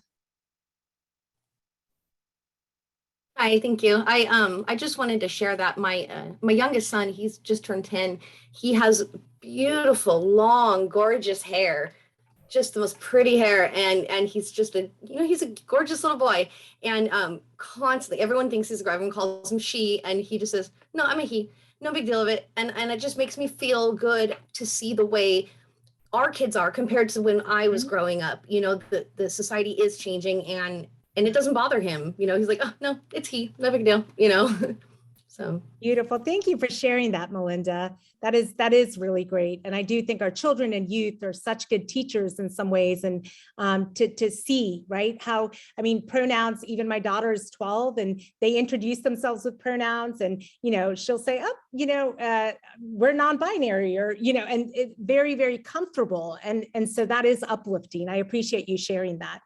Hi, thank you. I just wanted to share that my youngest son, he's just turned 10. He has beautiful, long, gorgeous hair, just the most pretty hair, and he's just he's a gorgeous little boy. And constantly, everyone thinks he's a girl. Everyone calls him she, and he just says, "No, I'm a he. No big deal of it." And it just makes me feel good to see the way our kids are compared to when I was growing up. The society is changing, and it doesn't bother him. He's like, "Oh no, it's he. No big deal." So beautiful. Thank you for sharing that, Melinda. That is really great. And I do think our children and youth are such good teachers in some ways, and to see, right, how, pronouns, even my daughter is 12 and they introduce themselves with pronouns, and, she'll say, oh, we're non-binary, or, and it, very, very comfortable. And so that is uplifting. I appreciate you sharing that.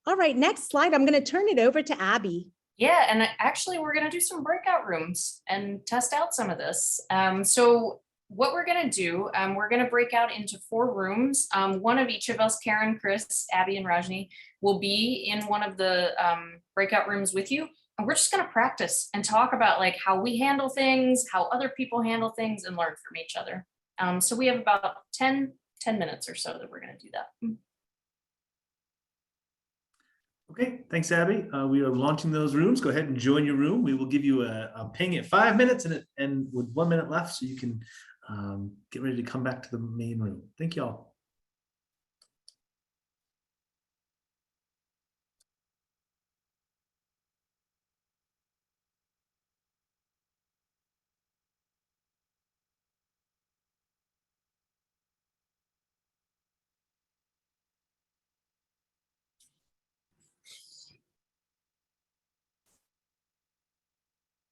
All right, next slide. I'm going to turn it over to Abby. Yeah, and actually we're going to do some breakout rooms and test out some of this. So what we're going to do, we're going to break out into 4 rooms. One of each of us, Karen, Chris, Abby, and Rajni, will be in one of the breakout rooms with you. And we're just going to practice and talk about like how we handle things, how other people handle things, and learn from each other. So we have about 10 minutes or so that we're going to do that. Okay, thanks, Abby. We are launching those rooms. Go ahead and join your room. We will give you a ping at 5 minutes and with 1 minute left, so you can get ready to come back to the main room. Thank you all.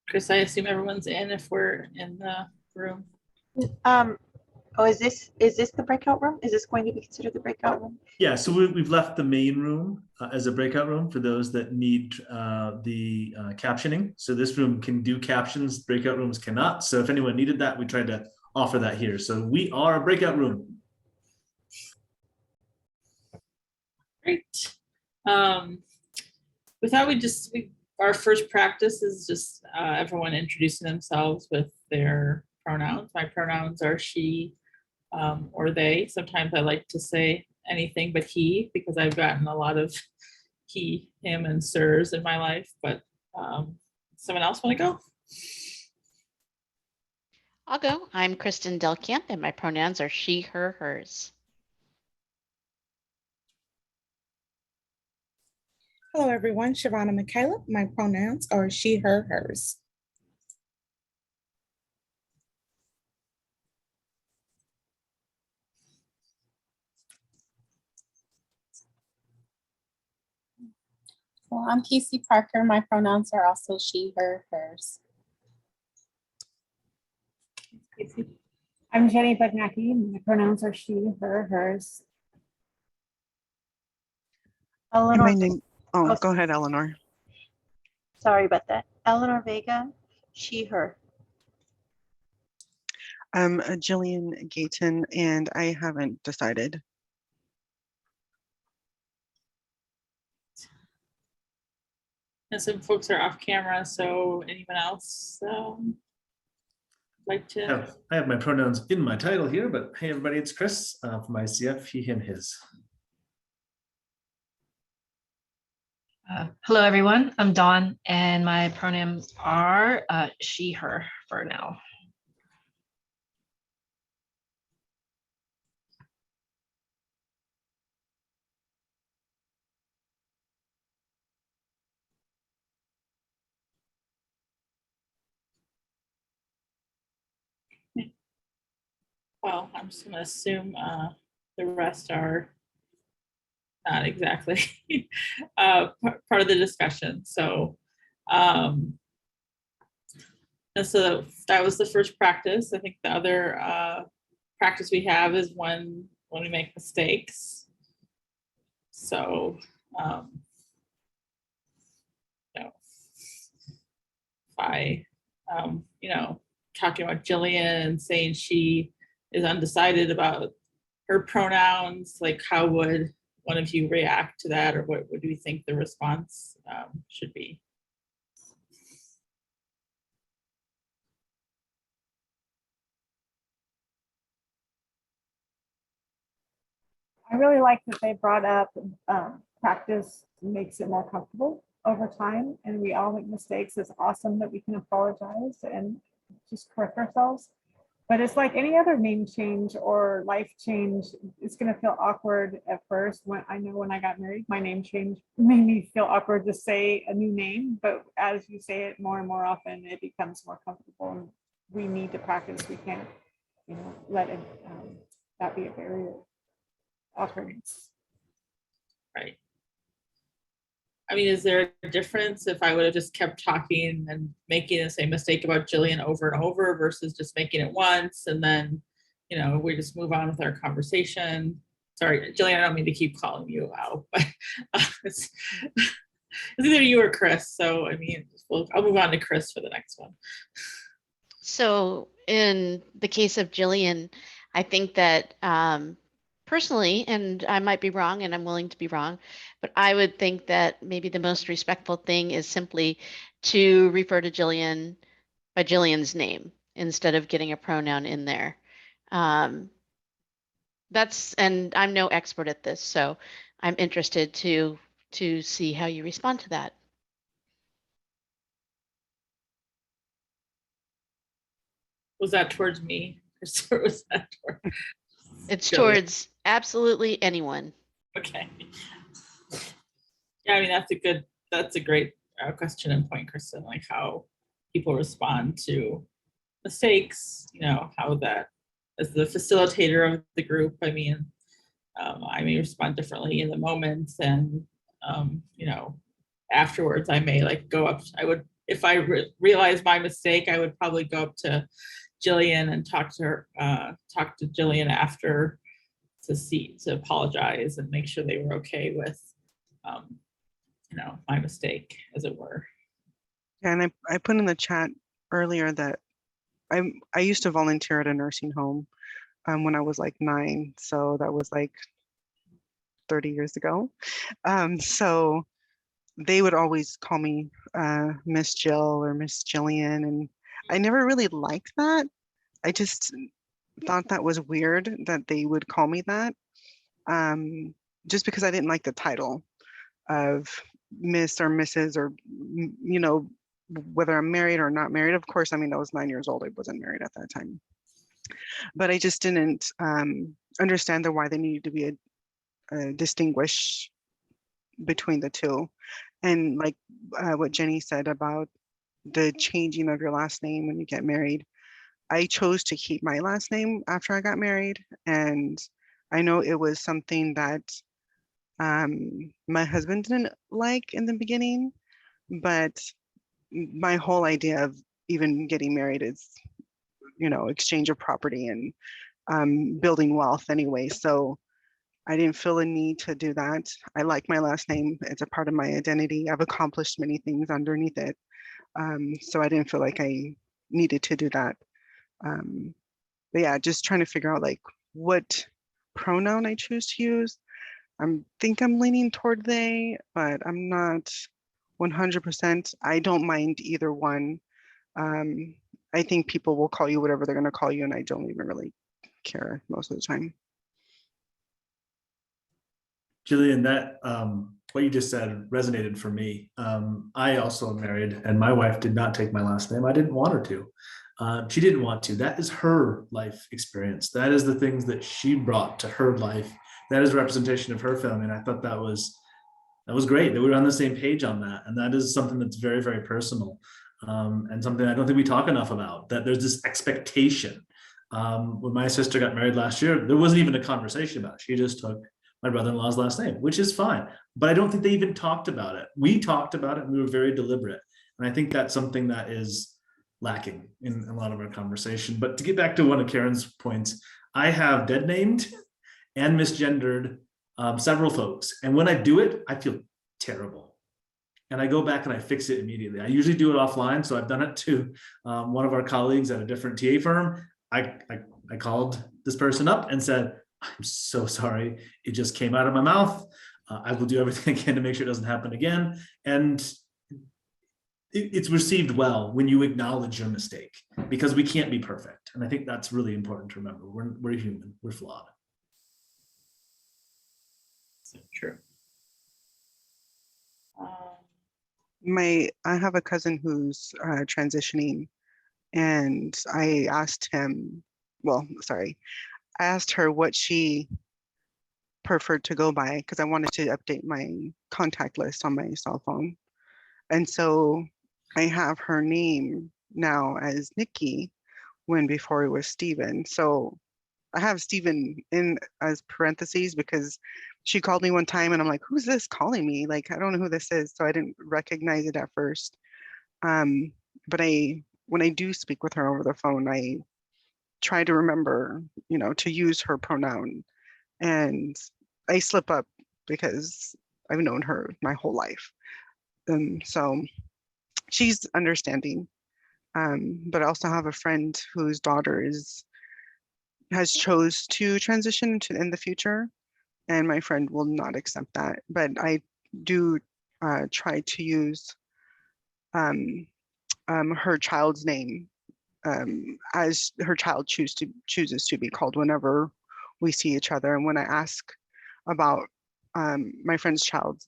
Chris, I assume everyone's in if we're in the room. Oh, is this the breakout room? Is this going to be considered the breakout room? Yeah, so we've left the main room as a breakout room for those that need the captioning. So this room can do captions, breakout rooms cannot. So if anyone needed that, we tried to offer that here. So we are a breakout room. Great. We thought our first practice is just everyone introducing themselves with their pronouns. My pronouns are she or they. Sometimes I like to say anything but he, because I've gotten a lot of he, him, and sirs in my life. But someone else want to go? I'll go. I'm Kristen Delkamp, and my pronouns are she, her, hers. Hello, everyone. Shavana McCaleb. My pronouns are she, her, hers. Well, I'm Casey Parker. My pronouns are also she, her, hers. I'm Jenny Budnacki. My pronouns are she, her, hers. Eleanor. Go ahead, Eleanor. Sorry about that. Eleanor Vega, she, her. I'm Jillian Gayton, and I haven't decided. And some folks are off camera, so anyone else like to? I have my pronouns in my title here, but hey, everybody, it's Chris from ICF, he, him, his. Hello, everyone. I'm Dawn, and my pronouns are she, her for now. Well, I'm just gonna assume the rest are not exactly part of the discussion. So, and so that was the first practice. I think the other practice we have is when we make mistakes. So, you know, if I, talking about Jillian and saying she is undecided about her pronouns, like how would one of you react to that, or what do you think the response should be? I really like that they brought up practice makes it more comfortable over time, and we all make mistakes. It's awesome that we can apologize and just correct ourselves. But it's like any other name change or life change, it's going to feel awkward at first. When I got married, my name change made me feel awkward to say a new name. But as you say it more and more often, it becomes more comfortable. And we need to practice. We can't, let it that be a barrier. Awkwardness. Right. I mean, is there a difference if I would have just kept talking and making the same mistake about Jillian over and over versus just making it once and then, we just move on with our conversation? Sorry, Jillian, I don't mean to keep calling you out, but it's either you or Chris. So, I mean, I'll move on to Chris for the next one. So in the case of Jillian, I think that personally, and I might be wrong and I'm willing to be wrong, but I would think that maybe the most respectful thing is simply to refer to Jillian by Jillian's name instead of getting a pronoun in there. And I'm no expert at this, so I'm interested to see how you respond to that. Was that towards me? Or was that towards It's Jillian? towards absolutely anyone. Okay. Yeah, I mean, that's a great question and point, Kristen, like how people respond to mistakes, how that, as the facilitator of the group, I may respond differently in the moment, and afterwards I may go up, if I realize my mistake, I would probably go up to Jillian and talk to Jillian after to apologize and make sure they were okay with my mistake, as it were. Yeah, and I put in the chat earlier that I used to volunteer at a nursing home when I was 9, so that was 30 years ago. So they would always call me Miss Jill or Miss Jillian, and I never really liked that. I just thought that was weird that they would call me that, just because I didn't like the title of Miss or Mrs. or, whether I'm married or not married. Of course, I was 9 years old. I wasn't married at that time. But I just didn't understand why they needed to be a distinguish between the two. And what Jenny said about the changing of your last name when you get married, I chose to keep my last name after I got married. And I know it was something that my husband didn't like in the beginning, but my whole idea of even getting married is, exchange of property and building wealth anyway. So I didn't feel a need to do that. I like my last name. It's a part of my identity. I've accomplished many things underneath it. So I didn't feel like I needed to do that. But yeah, just trying to figure out what pronoun I choose to use. Think I'm leaning toward they, but I'm not 100%. I don't mind either one. I think people will call you whatever they're going to call you, and I don't even really care most of the time. Jillian, that what you just said resonated for me. I also am married, and my wife did not take my last name. I didn't want her to. She didn't want to. That is her life experience. That is the things that she brought to her life. That is a representation of her family, and I thought that was great that we were on the same page on that. And that is something that's very, very personal, and something I don't think we talk enough about. That there's this expectation When my sister got married last year, there wasn't even a conversation about it. She just took my brother-in-law's last name, which is fine. But I don't think they even talked about it. We talked about it and we were very deliberate. And I think that's something that is lacking in a lot of our conversation. But to get back to one of Karen's points, I have dead named and misgendered several folks. And when I do it, I feel terrible. And I go back and I fix it immediately. I usually do it offline. So I've done it to one of our colleagues at a different TA firm. I called this person up and said, I'm so sorry. It just came out of my mouth. I will do everything I can to make sure it doesn't happen again. And it's received well when you acknowledge your mistake, because we can't be perfect. And I think that's really important to remember. We're human, we're flawed. So true. I have a cousin who's transitioning, and I asked him, I asked her what she preferred to go by, because I wanted to update my contact list on my cell phone. And so I have her name now as Nikki, when before it was Steven. So I have Steven in as parentheses because she called me one time and I'm like, who's this calling me? Like, I don't know who this is. So I didn't recognize it at first. But when I do speak with her over the phone, I try to remember, to use her pronoun. And I slip up because I've known her my whole life. So she's understanding. But I also have a friend whose daughter has chose to transition in the future, and my friend will not accept that. But I do try to use her child's name as her child chooses to be called whenever we see each other. And when I ask about my friend's child,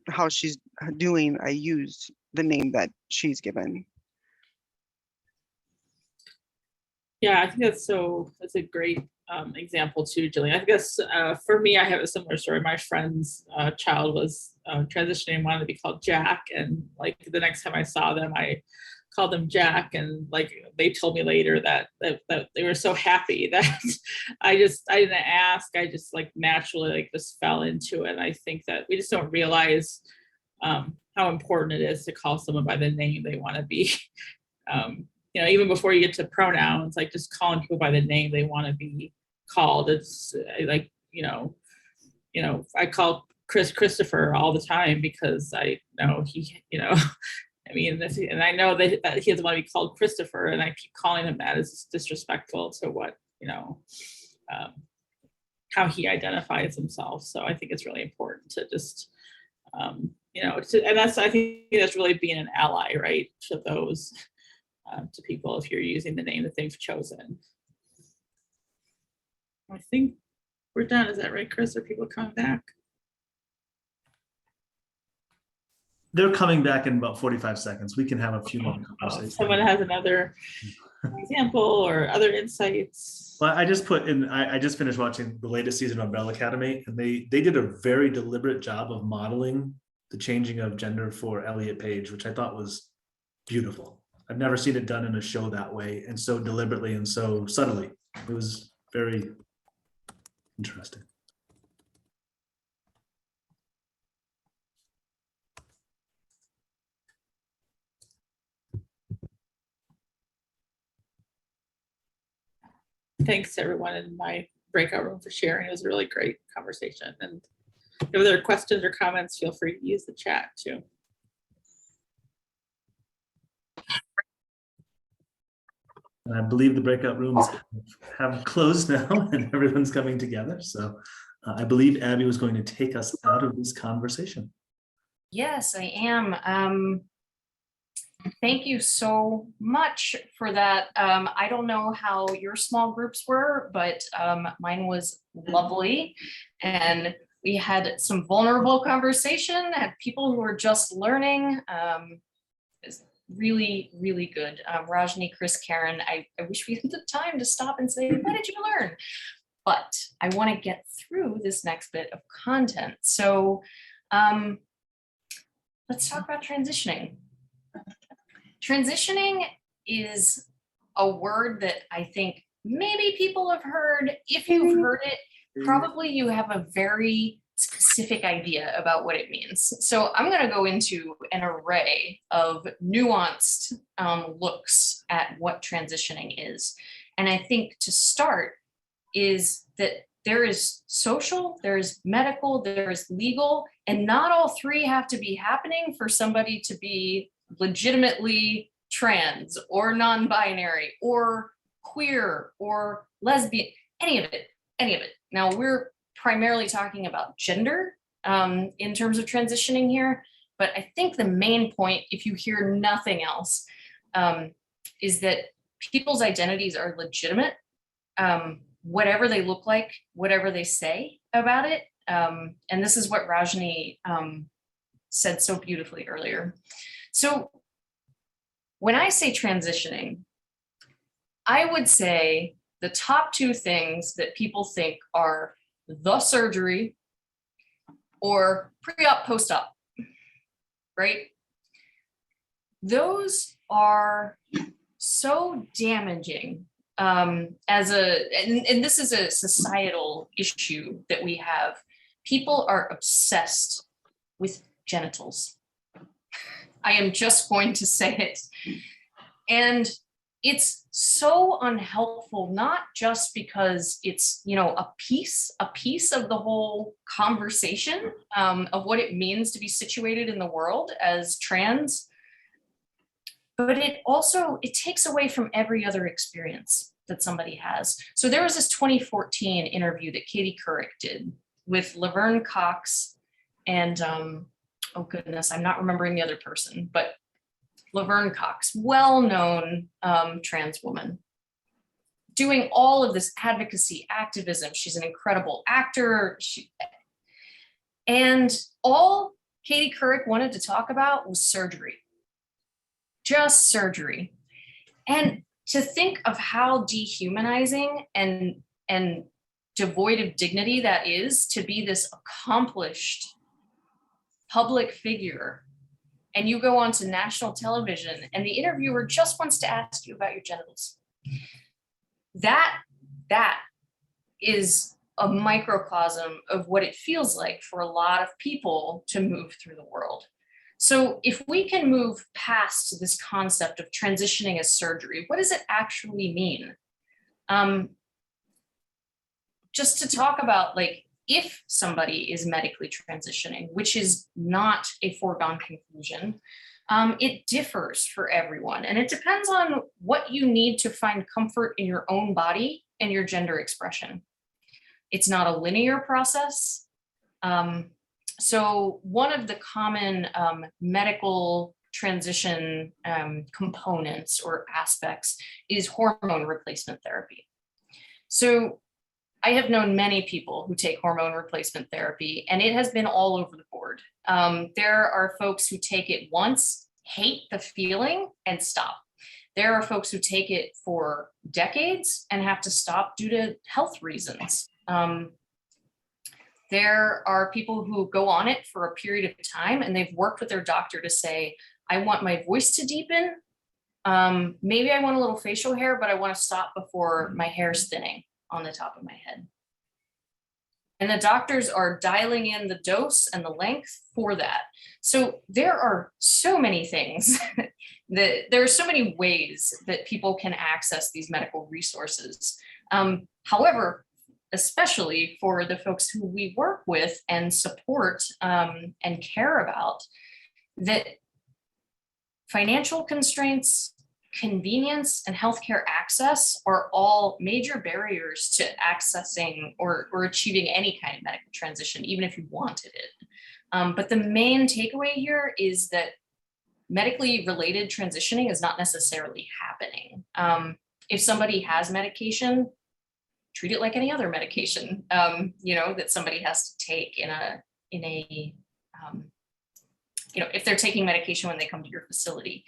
how she's doing, I use the name that she's given. Yeah, I think that's a great example too, Jillian. I guess for me, I have a similar story. My friend's child was transitioning and wanted to be called Jack. And like the next time I saw them, I called them Jack. And like they told me later that they were so happy that I didn't ask. I just like naturally just fell into it. And I think that we just don't realize how important it is to call someone by the name they want to be. Even before you get to pronouns, like just calling people by the name they want to be called. It's like, I call Christopher all the time because I know he, and I know that he doesn't want to be called Christopher, and I keep calling him that is disrespectful to what, how he identifies himself. So I think it's really important to just, and I think that's really being an ally, right, to those. To people if you're using the name that they've chosen. I think we're done. Is that right, Chris? Are people coming back? They're coming back in about 45 seconds. We can have a few more conversations. Someone has another example or other insights. Well, I just put in, I just finished watching the latest season of Umbrella Academy, and they did a very deliberate job of modeling the changing of gender for Elliot Page, which I thought was beautiful. I've never seen it done in a show that way and so deliberately and so subtly. It was very interesting. Thanks to everyone in my breakout room for sharing. It was a really great conversation. And if there are questions or comments, feel free to use the chat too. And I believe the breakout rooms have closed now and everyone's coming together. So I believe Abby was going to take us out of this conversation. Yes, I am. Thank you so much for that. I don't know how your small groups were, but mine was lovely. And we had some vulnerable conversation, had people who were just learning. Really, really good. Rajni, Chris, Karen, I wish we had the time to stop and say, what did you learn? But I want to get through this next bit of content. So let's talk about transitioning. Transitioning is a word that I think maybe people have heard. If you've heard it, probably you have a very specific idea about what it means. So I'm going to go into an array of nuanced looks at what transitioning is. And I think to start is that there is social, there is medical, there is legal, and not all three have to be happening for somebody to be legitimately trans or non-binary or queer or lesbian, any of it. Now we're primarily talking about gender in terms of transitioning here, but I think the main point, if you hear nothing else, is that people's identities are legitimate, whatever they look like, whatever they say about it. And this is what Rajni said so beautifully earlier. So when I say transitioning, I would say the top two things that people think are the surgery or pre-op, post-op, right? Those are so damaging and this is a societal issue that we have. People are obsessed with genitals. I am just going to say it. And it's so unhelpful, not just because it's, you know, a piece of the whole conversation of what it means to be situated in the world as trans, but it takes away from every other experience that somebody has. So there was this 2014 interview that Katie Couric did with Laverne Cox and, oh goodness, I'm not remembering the other person, but Laverne Cox, well-known trans woman, doing all of this advocacy, activism. She's an incredible actor. And all Katie Couric wanted to talk about was surgery, just surgery. And to think of how dehumanizing and devoid of dignity that is to be this accomplished public figure, and you go onto national television and the interviewer just wants to ask you about your genitals. That is a microcosm of what it feels like for a lot of people to move through the world. So if we can move past this concept of transitioning as surgery, what does it actually mean? Just to talk about, like, if somebody is medically transitioning, which is not a foregone conclusion, it differs for everyone. And it depends on what you need to find comfort in your own body and your gender expression. It's not a linear process. So one of the common medical transition components or aspects is hormone replacement therapy. So I have known many people who take hormone replacement therapy, and it has been all over the board. There are folks who take it once, hate the feeling, and stop. There are folks who take it for decades and have to stop due to health reasons. There are people who go on it for a period of time and they've worked with their doctor to say, I want my voice to deepen. Maybe I want a little facial hair, but I want to stop before my hair's thinning on the top of my head. And the doctors are dialing in the dose and the length for that. So there are so many things there are so many ways that people can access these medical resources. However, especially for the folks who we work with and support and care about, that financial constraints, convenience, and healthcare access are all major barriers to accessing or achieving any kind of medical transition, even if you wanted it. But the main takeaway here is that medically related transitioning is not necessarily happening. If somebody has medication, treat it like any other medication, you know, that somebody has to take in a you know, if they're taking medication when they come to your facility.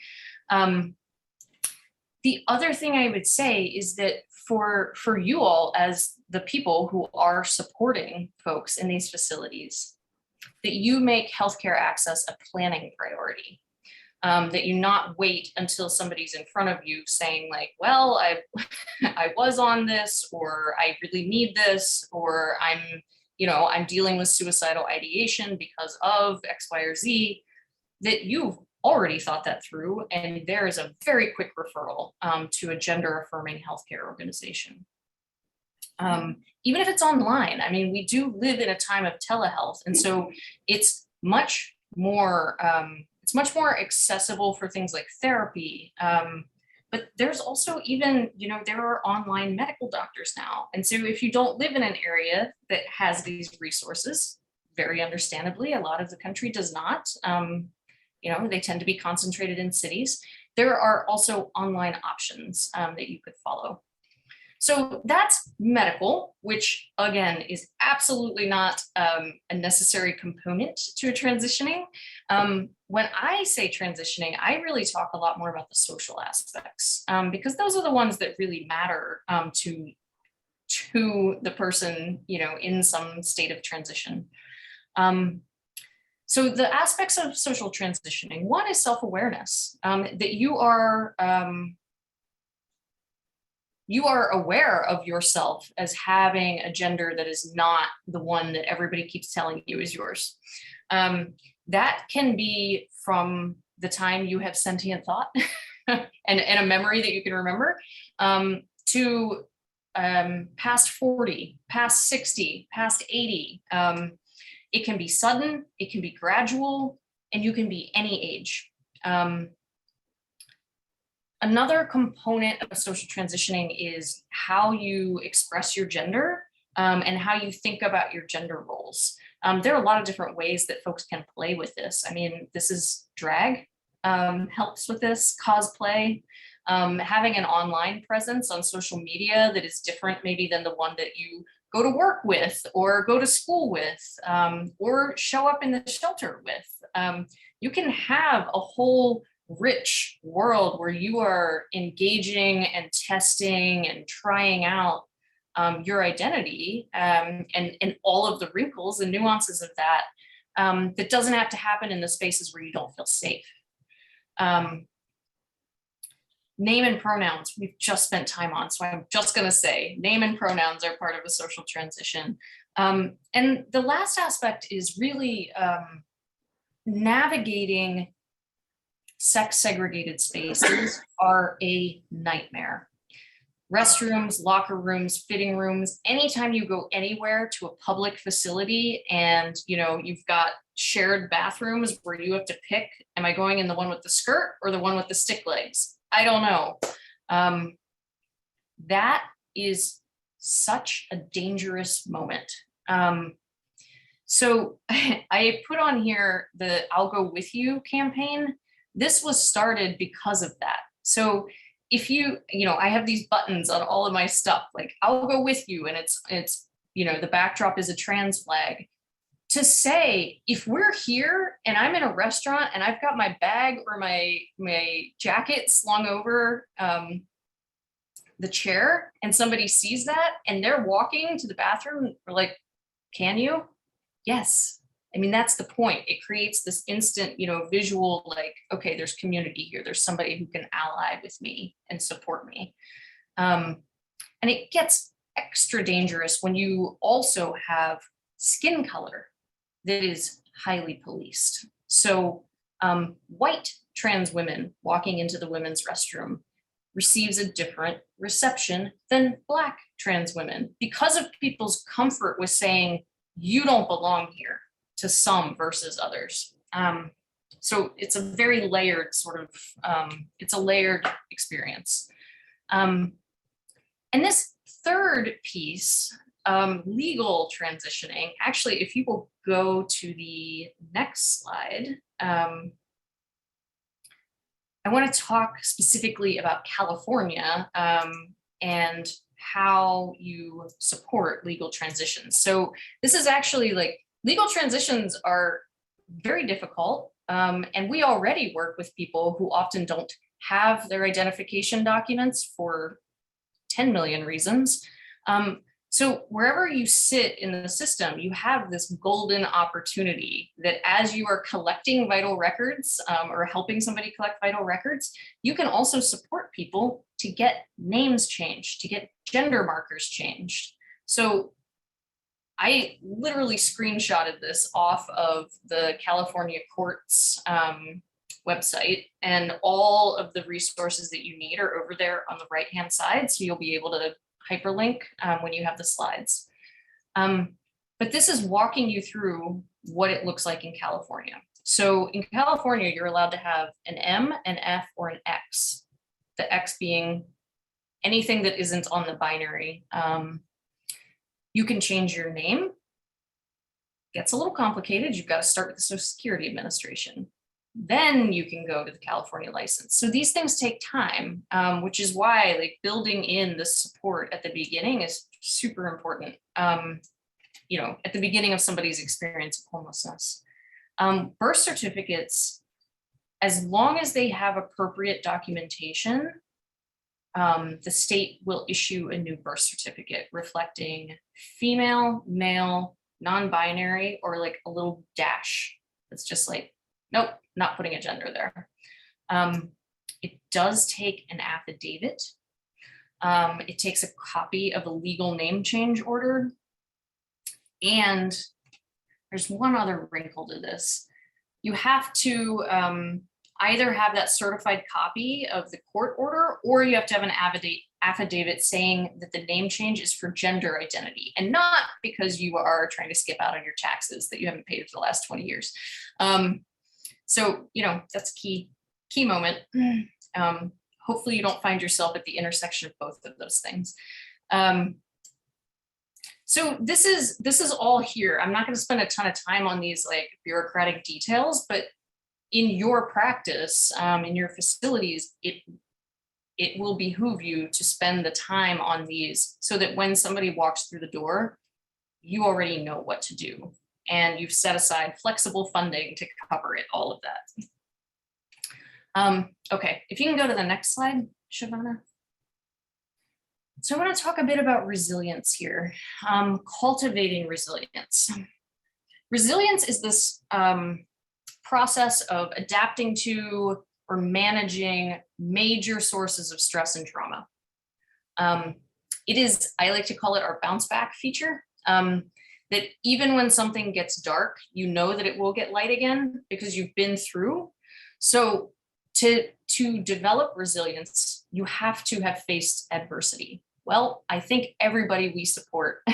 The other thing I would say is that for you all as the people who are supporting folks in these facilities, that you make healthcare access a planning priority. that you not wait until somebody's in front of you saying like, well, I was on this, or I really need this, or I'm dealing with suicidal ideation because of X, Y, or Z, that you've already thought that through. And there is a very quick referral to a gender affirming healthcare organization. Even if it's online, I mean, we do live in a time of telehealth. And so it's much more accessible for things like therapy. But there's also even, there are online medical doctors now. And so if you don't live in an area that has these resources, very understandably, a lot of the country does not. They tend to be concentrated in cities. There are also online options that you could follow. So that's medical, which again is absolutely not a necessary component to a transitioning. When I say transitioning, I really talk a lot more about the social aspects, because those are the ones that really matter to the person, in some state of transition. So the aspects of social transitioning, one is self-awareness, that you are aware of yourself as having a gender that is not the one that everybody keeps telling you is yours. That can be from the time you have sentient thought and a memory that you can remember, to past 40, past 60, past 80. It can be sudden, it can be gradual, and you can be any age. Another component of social transitioning is how you express your gender, and how you think about your gender roles. There are a lot of different ways that folks can play with this. I mean, this is drag helps with this, cosplay, having an online presence on social media that is different maybe than the one that you go to work with, or go to school with, or show up in the shelter with. You can have a whole rich world where you are engaging and testing and trying out your identity, and all of the wrinkles and nuances of that, that doesn't have to happen in the spaces where you don't feel safe. Name and pronouns, we've just spent time on, so I'm just going to say name and pronouns are part of a social transition. And the last aspect is really navigating sex segregated spaces are a nightmare. Restrooms, locker rooms, fitting rooms, anytime you go anywhere to a public facility and you've got shared bathrooms where you have to pick, am I going in the one with the skirt or the one with the stick legs? I don't know. That is such a dangerous moment. So I put on here the I'll Go With You campaign. This was started because of that. So if I have these buttons on all of my stuff, like I'll go with you, and it's the backdrop is a trans flag. To say, if we're here and I'm in a restaurant and I've got my bag or my jacket slung over the chair, and somebody sees that and they're walking to the bathroom, we're like, can you? Yes. I mean, that's the point. It creates this instant, visual, like, okay, there's community here. There's somebody who can ally with me and support me. And it gets extra dangerous when you also have skin color that is highly policed. So white trans women walking into the women's restroom receives a different reception than Black trans women because of people's comfort with saying, you don't belong here, to some versus others. So it's a very layered sort of, it's a layered experience. And this third piece, legal transitioning, actually, if you will go to the next slide, I want to talk specifically about California and how you support legal transitions. So this is actually like, legal transitions are very difficult, and we already work with people who often don't have their identification documents for 10 million reasons. So wherever you sit in the system, you have this golden opportunity that as you are collecting vital records or helping somebody collect vital records, you can also support people to get names changed, to get gender markers changed. So I literally screenshotted this off of the California courts website, and all of the resources that you need are over there on the right-hand side. So you'll be able to hyperlink when you have the slides. But this is walking you through what it looks like in California. So in California, you're allowed to have an M, an F, or an X. The X being anything that isn't on the binary. You can change your name. Gets a little complicated. You've got to start with the Social Security Administration. Then you can go to the California license. So these things take time, which is why like building in the support at the beginning is super important. You know, at the beginning of somebody's experience of homelessness. Birth certificates, as long as they have appropriate documentation, the state will issue a new birth certificate reflecting female, male, non-binary, or like a little dash. It's just like, nope, not putting a gender there. It does take an affidavit. It takes a copy of a legal name change order. And there's one other wrinkle to this. You have to either have that certified copy of the court order, or you have to have an affidavit saying that the name change is for gender identity and not because you are trying to skip out on your taxes that you haven't paid for the last 20 years. So, you know, that's a key moment. Hopefully you don't find yourself at the intersection of both of those things. So this is all here. I'm not going to spend a ton of time on these like bureaucratic details, but in your practice, in your facilities, it will behoove you to spend the time on these so that when somebody walks through the door, you already know what to do. And you've set aside flexible funding to cover it, all of that. Okay, if you can go to the next slide, Shavana. So I want to talk a bit about resilience here, cultivating resilience. Resilience is this process of adapting to or managing major sources of stress and trauma. It is, I like to call it our bounce back feature, that even when something gets dark, you know that it will get light again because you've been through. So to develop resilience, you have to have faced adversity. Well, I think everybody we support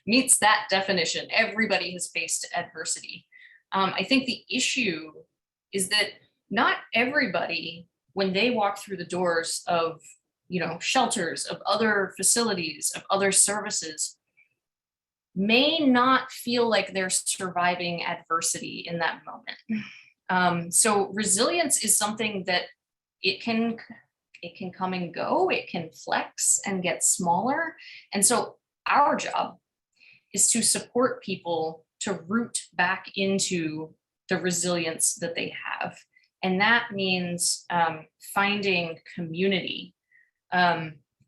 meets that definition. Everybody has faced adversity. I think the issue is that not everybody, when they walk through the doors of, you know, shelters, of other facilities, of other services, may not feel like they're surviving adversity in that moment. So resilience is something that it can come and go, it can flex and get smaller. And so our job is to support people to root back into the resilience that they have. And that means finding community,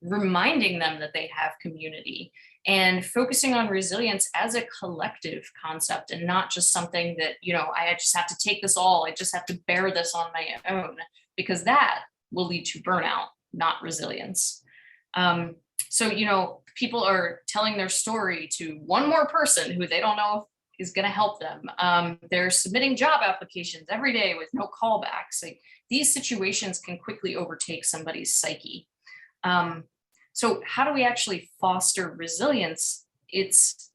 reminding them that they have community, and focusing on resilience as a collective concept and not just something that, you know, I just have to take this all, I just have to bear this on my own, because that will lead to burnout, not resilience. So, you know, people are telling their story to one more person who they don't know if is going to help them. They're submitting job applications every day with no callbacks. Like, these situations can quickly overtake somebody's psyche. So how do we actually foster resilience? It's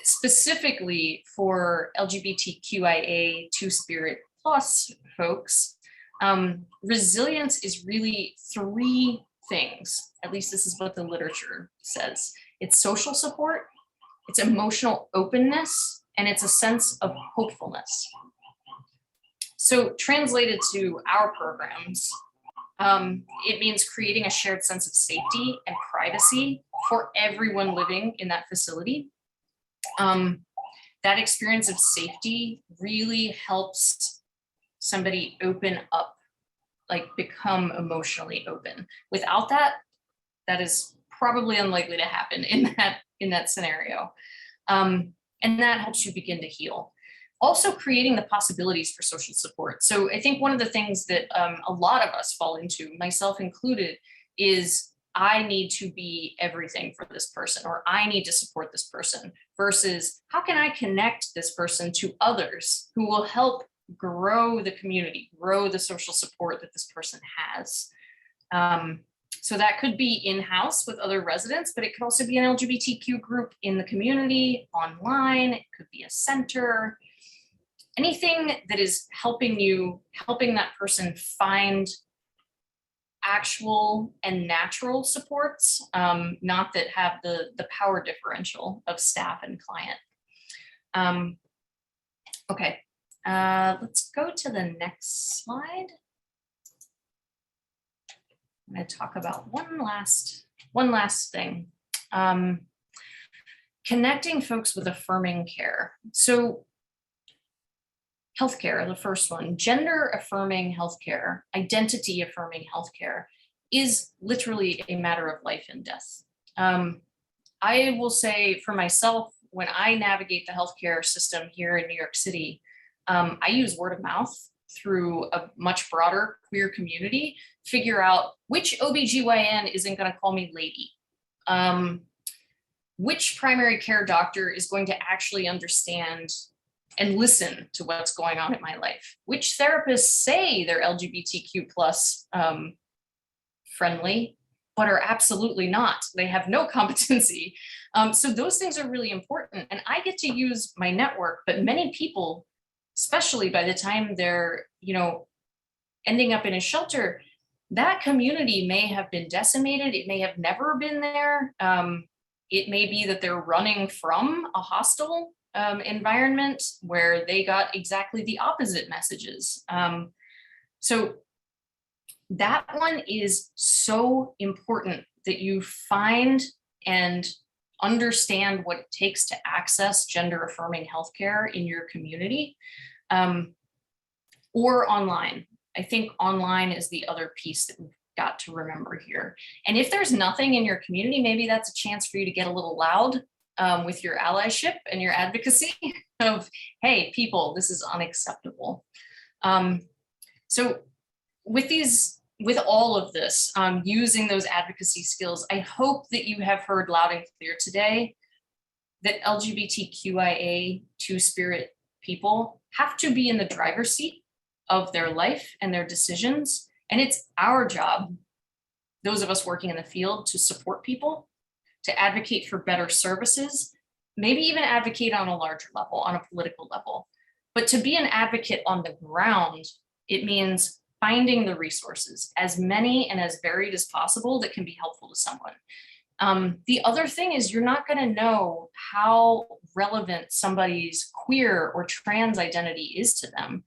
specifically for LGBTQIA Two-Spirit plus folks. Resilience is really three things. At least this is what the literature says. It's social support, it's emotional openness, and it's a sense of hopefulness. So translated to our programs, it means creating a shared sense of safety and privacy for everyone living in that facility. That experience of safety really helps somebody open up, like become emotionally open. Without that, that is probably unlikely to happen in that scenario. And that helps you begin to heal. Also creating the possibilities for social support. So I think one of the things that a lot of us fall into, myself included, is I need to be everything for this person, or I need to support this person, versus how can I connect this person to others who will help grow the community, grow the social support that this person has. So that could be in-house with other residents, but it could also be an LGBTQ group in the community, online, it could be a center. Anything that is helping that person find actual and natural supports, not that have the power differential of staff and client. Okay, let's go to the next slide. I'm going to talk about one last thing. Connecting folks with affirming care. So healthcare, the first one, gender affirming healthcare, identity affirming healthcare is literally a matter of life and death. I will say for myself, when I navigate the healthcare system here in New York City, I use word of mouth through a much broader queer community, figure out which OBGYN isn't going to call me lady. Which primary care doctor is going to actually understand and listen to what's going on in my life? Which therapists say they're LGBTQ plus friendly, but are absolutely not. They have no competency. So those things are really important. And I get to use my network, but many people, especially by the time they're, ending up in a shelter, that community may have been decimated. It may have never been there. It may be that they're running from a hostile environment where they got exactly the opposite messages. So that one is so important, that you find and understand what it takes to access gender affirming healthcare in your community, or online. I think online is the other piece that we've got to remember here. And if there's nothing in your community, maybe that's a chance for you to get a little loud with your allyship and your advocacy of, hey, people, this is unacceptable. So with all of this, using those advocacy skills, I hope that you have heard loud and clear today that LGBTQIA two-spirit people have to be in the driver's seat of their life and their decisions. And it's our job, those of us working in the field, to support people, to advocate for better services, maybe even advocate on a larger level, on a political level. But to be an advocate on the ground, it means finding the resources, as many and as varied as possible, that can be helpful to someone. The other thing is, you're not going to know how relevant somebody's queer or trans identity is to them.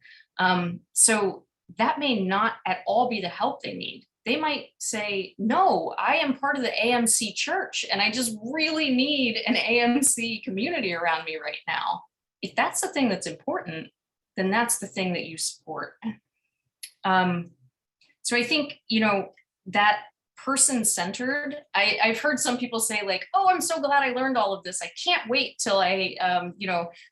So that may not at all be the help they need. They might say, no, I am part of the AMC church and I just really need an AMC community around me right now. If that's the thing that's important, then that's the thing that you support. So I think, that person-centered, I've heard some people say like, oh, I'm so glad I learned all of this. I can't wait till I,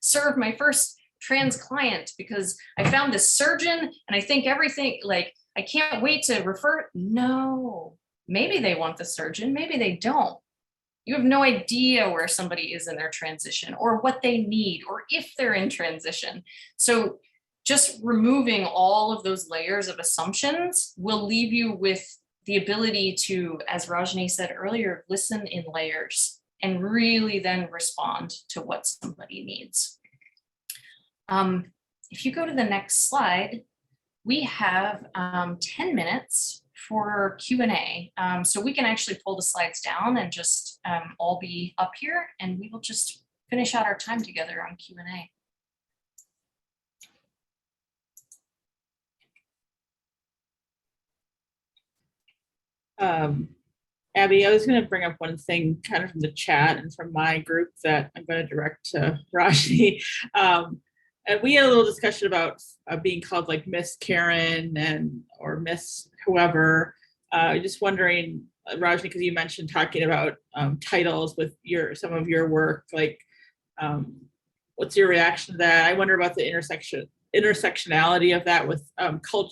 serve my first trans client because I found this surgeon and I think everything, like, I can't wait to refer. No, maybe they want the surgeon, maybe they don't. You have no idea where somebody is in their transition or what they need or if they're in transition. So just removing all of those layers of assumptions will leave you with the ability to, as Rajni said earlier, listen in layers and really then respond to what somebody needs. If you go to the next slide, we have 10 minutes for Q&A. So we can actually pull the slides down and just all be up here, and we will just finish out our time together on Q&A. Abby, I was going to bring up one thing kind of from the chat and from my group that I'm going to direct to Rajni. And we had a little discussion about being called like Miss Karen or Miss whoever. Just wondering, Rajni, because you mentioned talking about titles with some of your work, like what's your reaction to that? I wonder about the intersectionality of that with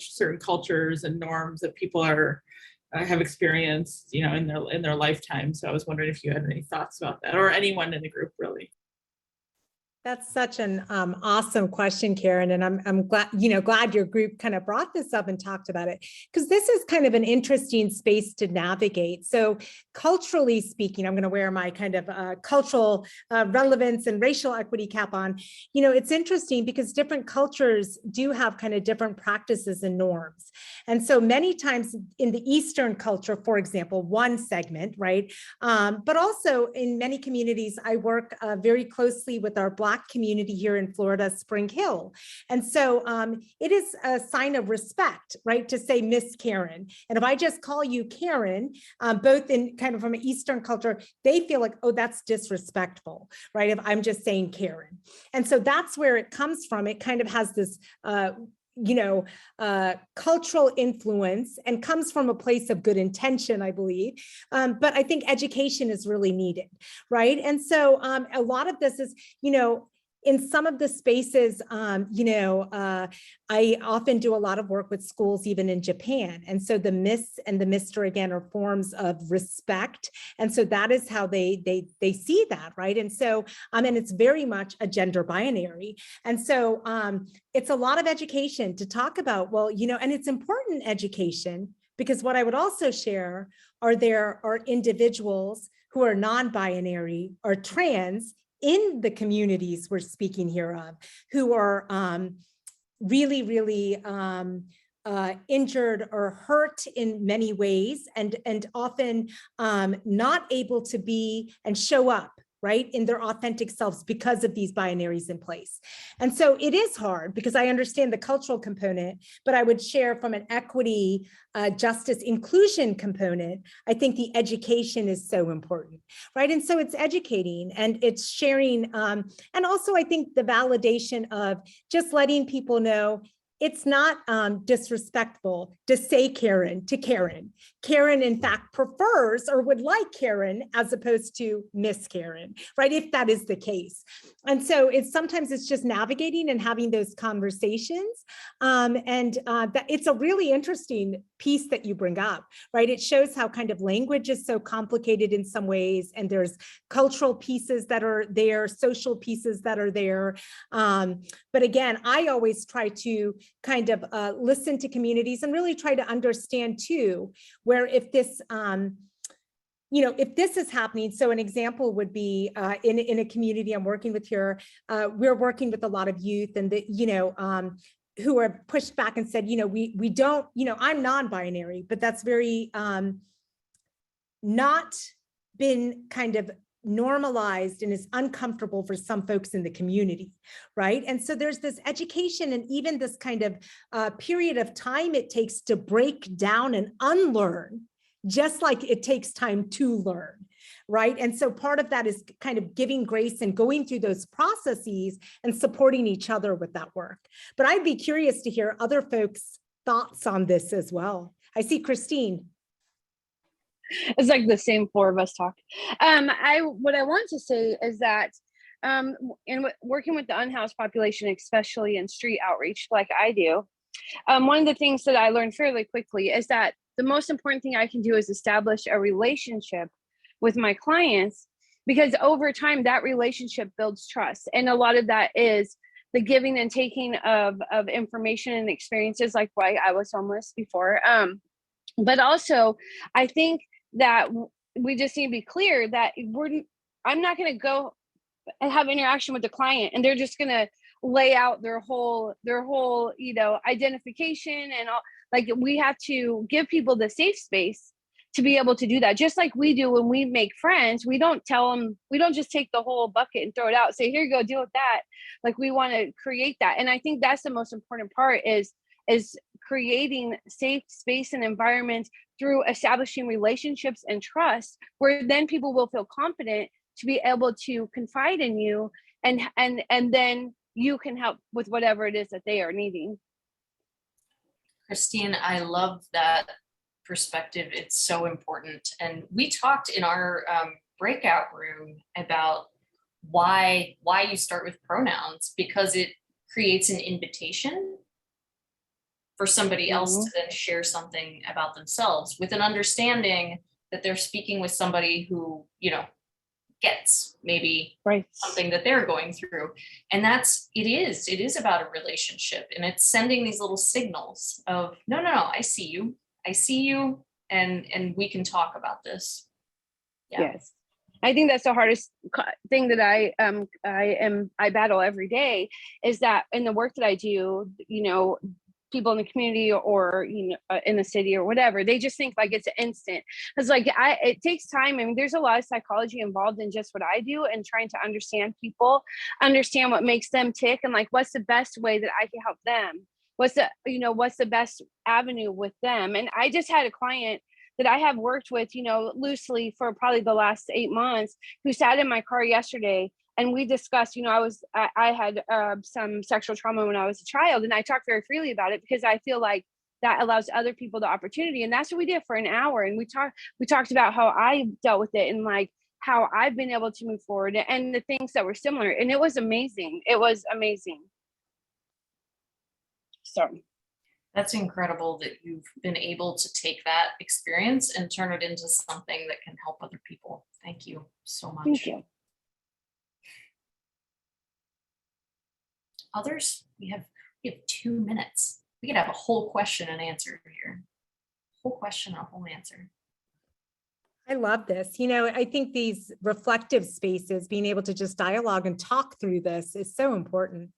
certain cultures and norms that people have experienced, you know, in their lifetime. So I was wondering if you had any thoughts about that, or anyone in the group, really. That's such an awesome question, Karen, and I'm glad glad your group kind of brought this up and talked about it, because this is kind of an interesting space to navigate. So culturally speaking, I'm going to wear my kind of cultural relevance and racial equity cap on. You know, it's interesting because different cultures do have kind of different practices and norms, and so many times in the Eastern culture, for example, one segment, right? But also in many communities, I work very closely with our Black community here in Florida, Spring Hill. And so it is a sign of respect, right, to say Miss Karen. And if I just call you Karen, both in kind of from an Eastern culture, they feel like, oh, that's disrespectful, right? If I'm just saying Karen. And so that's where it comes from. It kind of has this cultural influence and comes from a place of good intention, I believe. But I think education is really needed, right? And so a lot of this is, in some of the spaces, I often do a lot of work with schools, even in Japan. And so the Miss and the Mr. again are forms of respect. And so that is how they see that, right? And so, and it's very much a gender binary. And so it's a lot of education to talk about, well, and it's important education, because what I would also share are there are individuals who are non-binary or trans in the communities we're speaking here of, who are really, really injured or hurt in many ways, and often not able to be and show up, right, in their authentic selves because of these binaries in place. And so it is hard, because I understand the cultural component, but I would share from an equity, justice, inclusion component, I think the education is so important, right? And so it's educating and it's sharing. And also I think the validation of just letting people know it's not disrespectful to say Karen to Karen. Karen, in fact, prefers or would like Karen as opposed to Miss Karen, right? If that is the case. And so sometimes it's just navigating and having those conversations. That it's a really interesting piece that you bring up, right? It shows how kind of language is so complicated in some ways, and there's cultural pieces that are there, social pieces that are there. But again, I always try to kind of listen to communities and really try to understand too, where if this, if this is happening, so an example would be in a community I'm working with here, we're working with a lot of youth and who are pushed back and said, we don't, I'm non-binary, but that's very not been kind of normalized and is uncomfortable for some folks in the community, right? And so there's this education and even this kind of period of time it takes to break down and unlearn, just like it takes time to learn, right? And so part of that is kind of giving grace and going through those processes and supporting each other with that work. But I'd be curious to hear other folks' thoughts on this as well. I see Christine. It's like the same four of us talk. What I want to say is that in working with the unhoused population, especially in street outreach, like I do, one of the things that I learned fairly quickly is that the most important thing I can do is establish a relationship with my clients, because over time that relationship builds trust, and a lot of that is the giving and taking of information and experiences, like why I was homeless before. But also, I think that we just need to be clear that I'm not going to go and have interaction with the client and they're just going to lay out their whole identification and all. Like, we have to give people the safe space to be able to do that, just like we do when we make friends. We don't tell them, we don't just take the whole bucket and throw it out, say, here you go, deal with that. Like, we want to create that. And I think that's the most important part is creating safe space and environments through establishing relationships and trust, where then people will feel confident to be able to confide in you, and then you can help with whatever it is that they are needing. Christine, I love that perspective, it's so important. And we talked in our breakout room about why you start with pronouns, because it creates an invitation for somebody else to then share something about themselves with an understanding that they're speaking with somebody who, you know, gets maybe something that they're going through. And it is about a relationship, and it's sending these little signals of no, I see you, and we can talk about this. Yes, I think that's the hardest thing that I battle every day, is that in the work that I do, you know, people in the community or, you know, in the city or whatever, they just think like it's instant. It's like it takes time. I mean, there's a lot of psychology involved in just what I do, and trying to understand people, understand what makes them tick, and like what's the best way that I can help them. What's the best avenue with them. And I just had a client that I have worked with, you know, loosely for probably the last 8 months, who sat in my car yesterday, and we discussed, you know, I had some sexual trauma when I was a child, and I talked very freely about it because I feel like that allows other people the opportunity. And that's what we did for an hour. And we talked about how I dealt with it, and like how I've been able to move forward, and the things that were similar. And it was amazing. It was amazing. So that's incredible that you've been able to take that experience and turn it into something that can help other people. Thank you so much. Thank you. Others, we have 2 minutes. We could have a whole question and answer here. Whole question, a whole answer. I love this. You know, I think these reflective spaces, being able to just dialogue and talk through this is so important.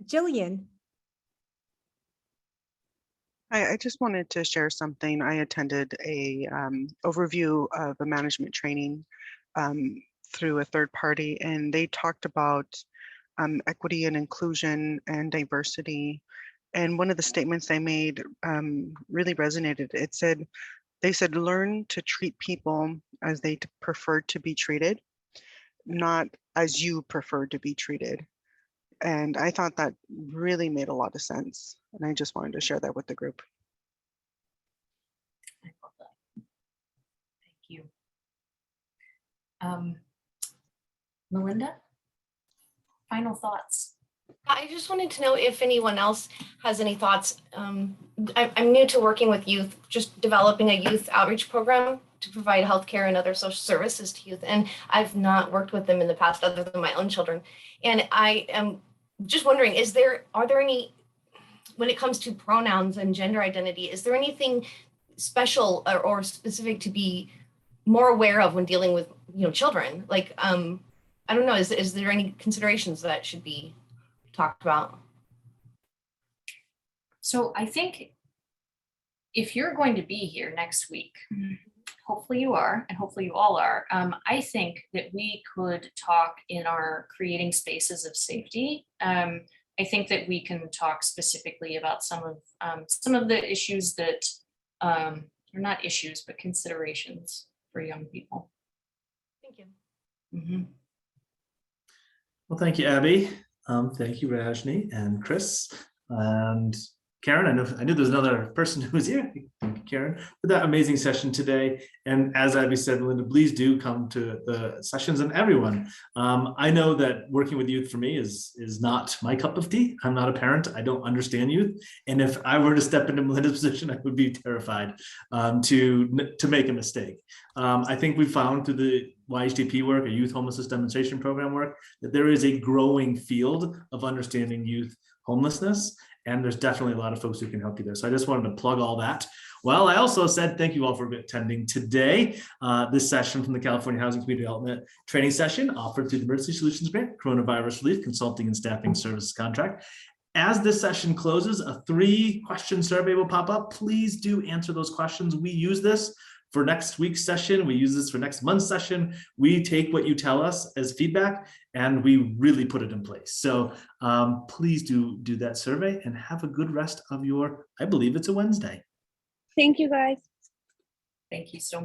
Jillian. I just wanted to share something. I attended a overview of a management training through a third party, and they talked about equity and inclusion and diversity. And one of the statements they made really resonated. They said, learn to treat people as they prefer to be treated, not as you prefer to be treated. And I thought that really made a lot of sense. And I just wanted to share that with the group. I love that. Thank you. Melinda, final thoughts? I just wanted to know if anyone else has any thoughts. I'm new to working with youth, just developing a youth outreach program to provide healthcare and other social services to youth. And I've not worked with them in the past other than my own children. And I am just wondering, are there any, when it comes to pronouns and gender identity, is there anything special or specific to be more aware of when dealing with, you know, children? Like, I don't know, is there any considerations that should be talked about? So I think if you're going to be here next week, hopefully you are, and hopefully you all are, I think that we could talk in our creating spaces of safety. I think that we can talk specifically about some of the issues that are not issues, but considerations for young people. Thank you. Mm-hmm. Well, thank you, Abby. Thank you, Rajni and Chris and Karen. I knew there's another person who was here. Thank you, Karen, for that amazing session today. And as Abby said, Melinda, please do come to the sessions, and everyone. I know that working with youth for me is not my cup of tea. I'm not a parent. I don't understand youth. And if I were to step into Melinda's position, I would be terrified to make a mistake. I think we found through the YHTP work, a youth homelessness demonstration program work, that there is a growing field of understanding youth homelessness. And there's definitely a lot of folks who can help you there. So I just wanted to plug all that. Well, I also said thank you all for attending today. This session from the California Housing Community Development Training Session offered through the Emergency Solutions Grant, Coronavirus Relief Consulting and Staffing Services Contract. As this session closes, a 3-question survey will pop up. Please do answer those questions. We use this for next week's session. We use this for next month's session. We take what you tell us as feedback and we really put it in place. So please do that survey and have a good rest of your, I believe it's a Wednesday. Thank you, guys. Thank you so much.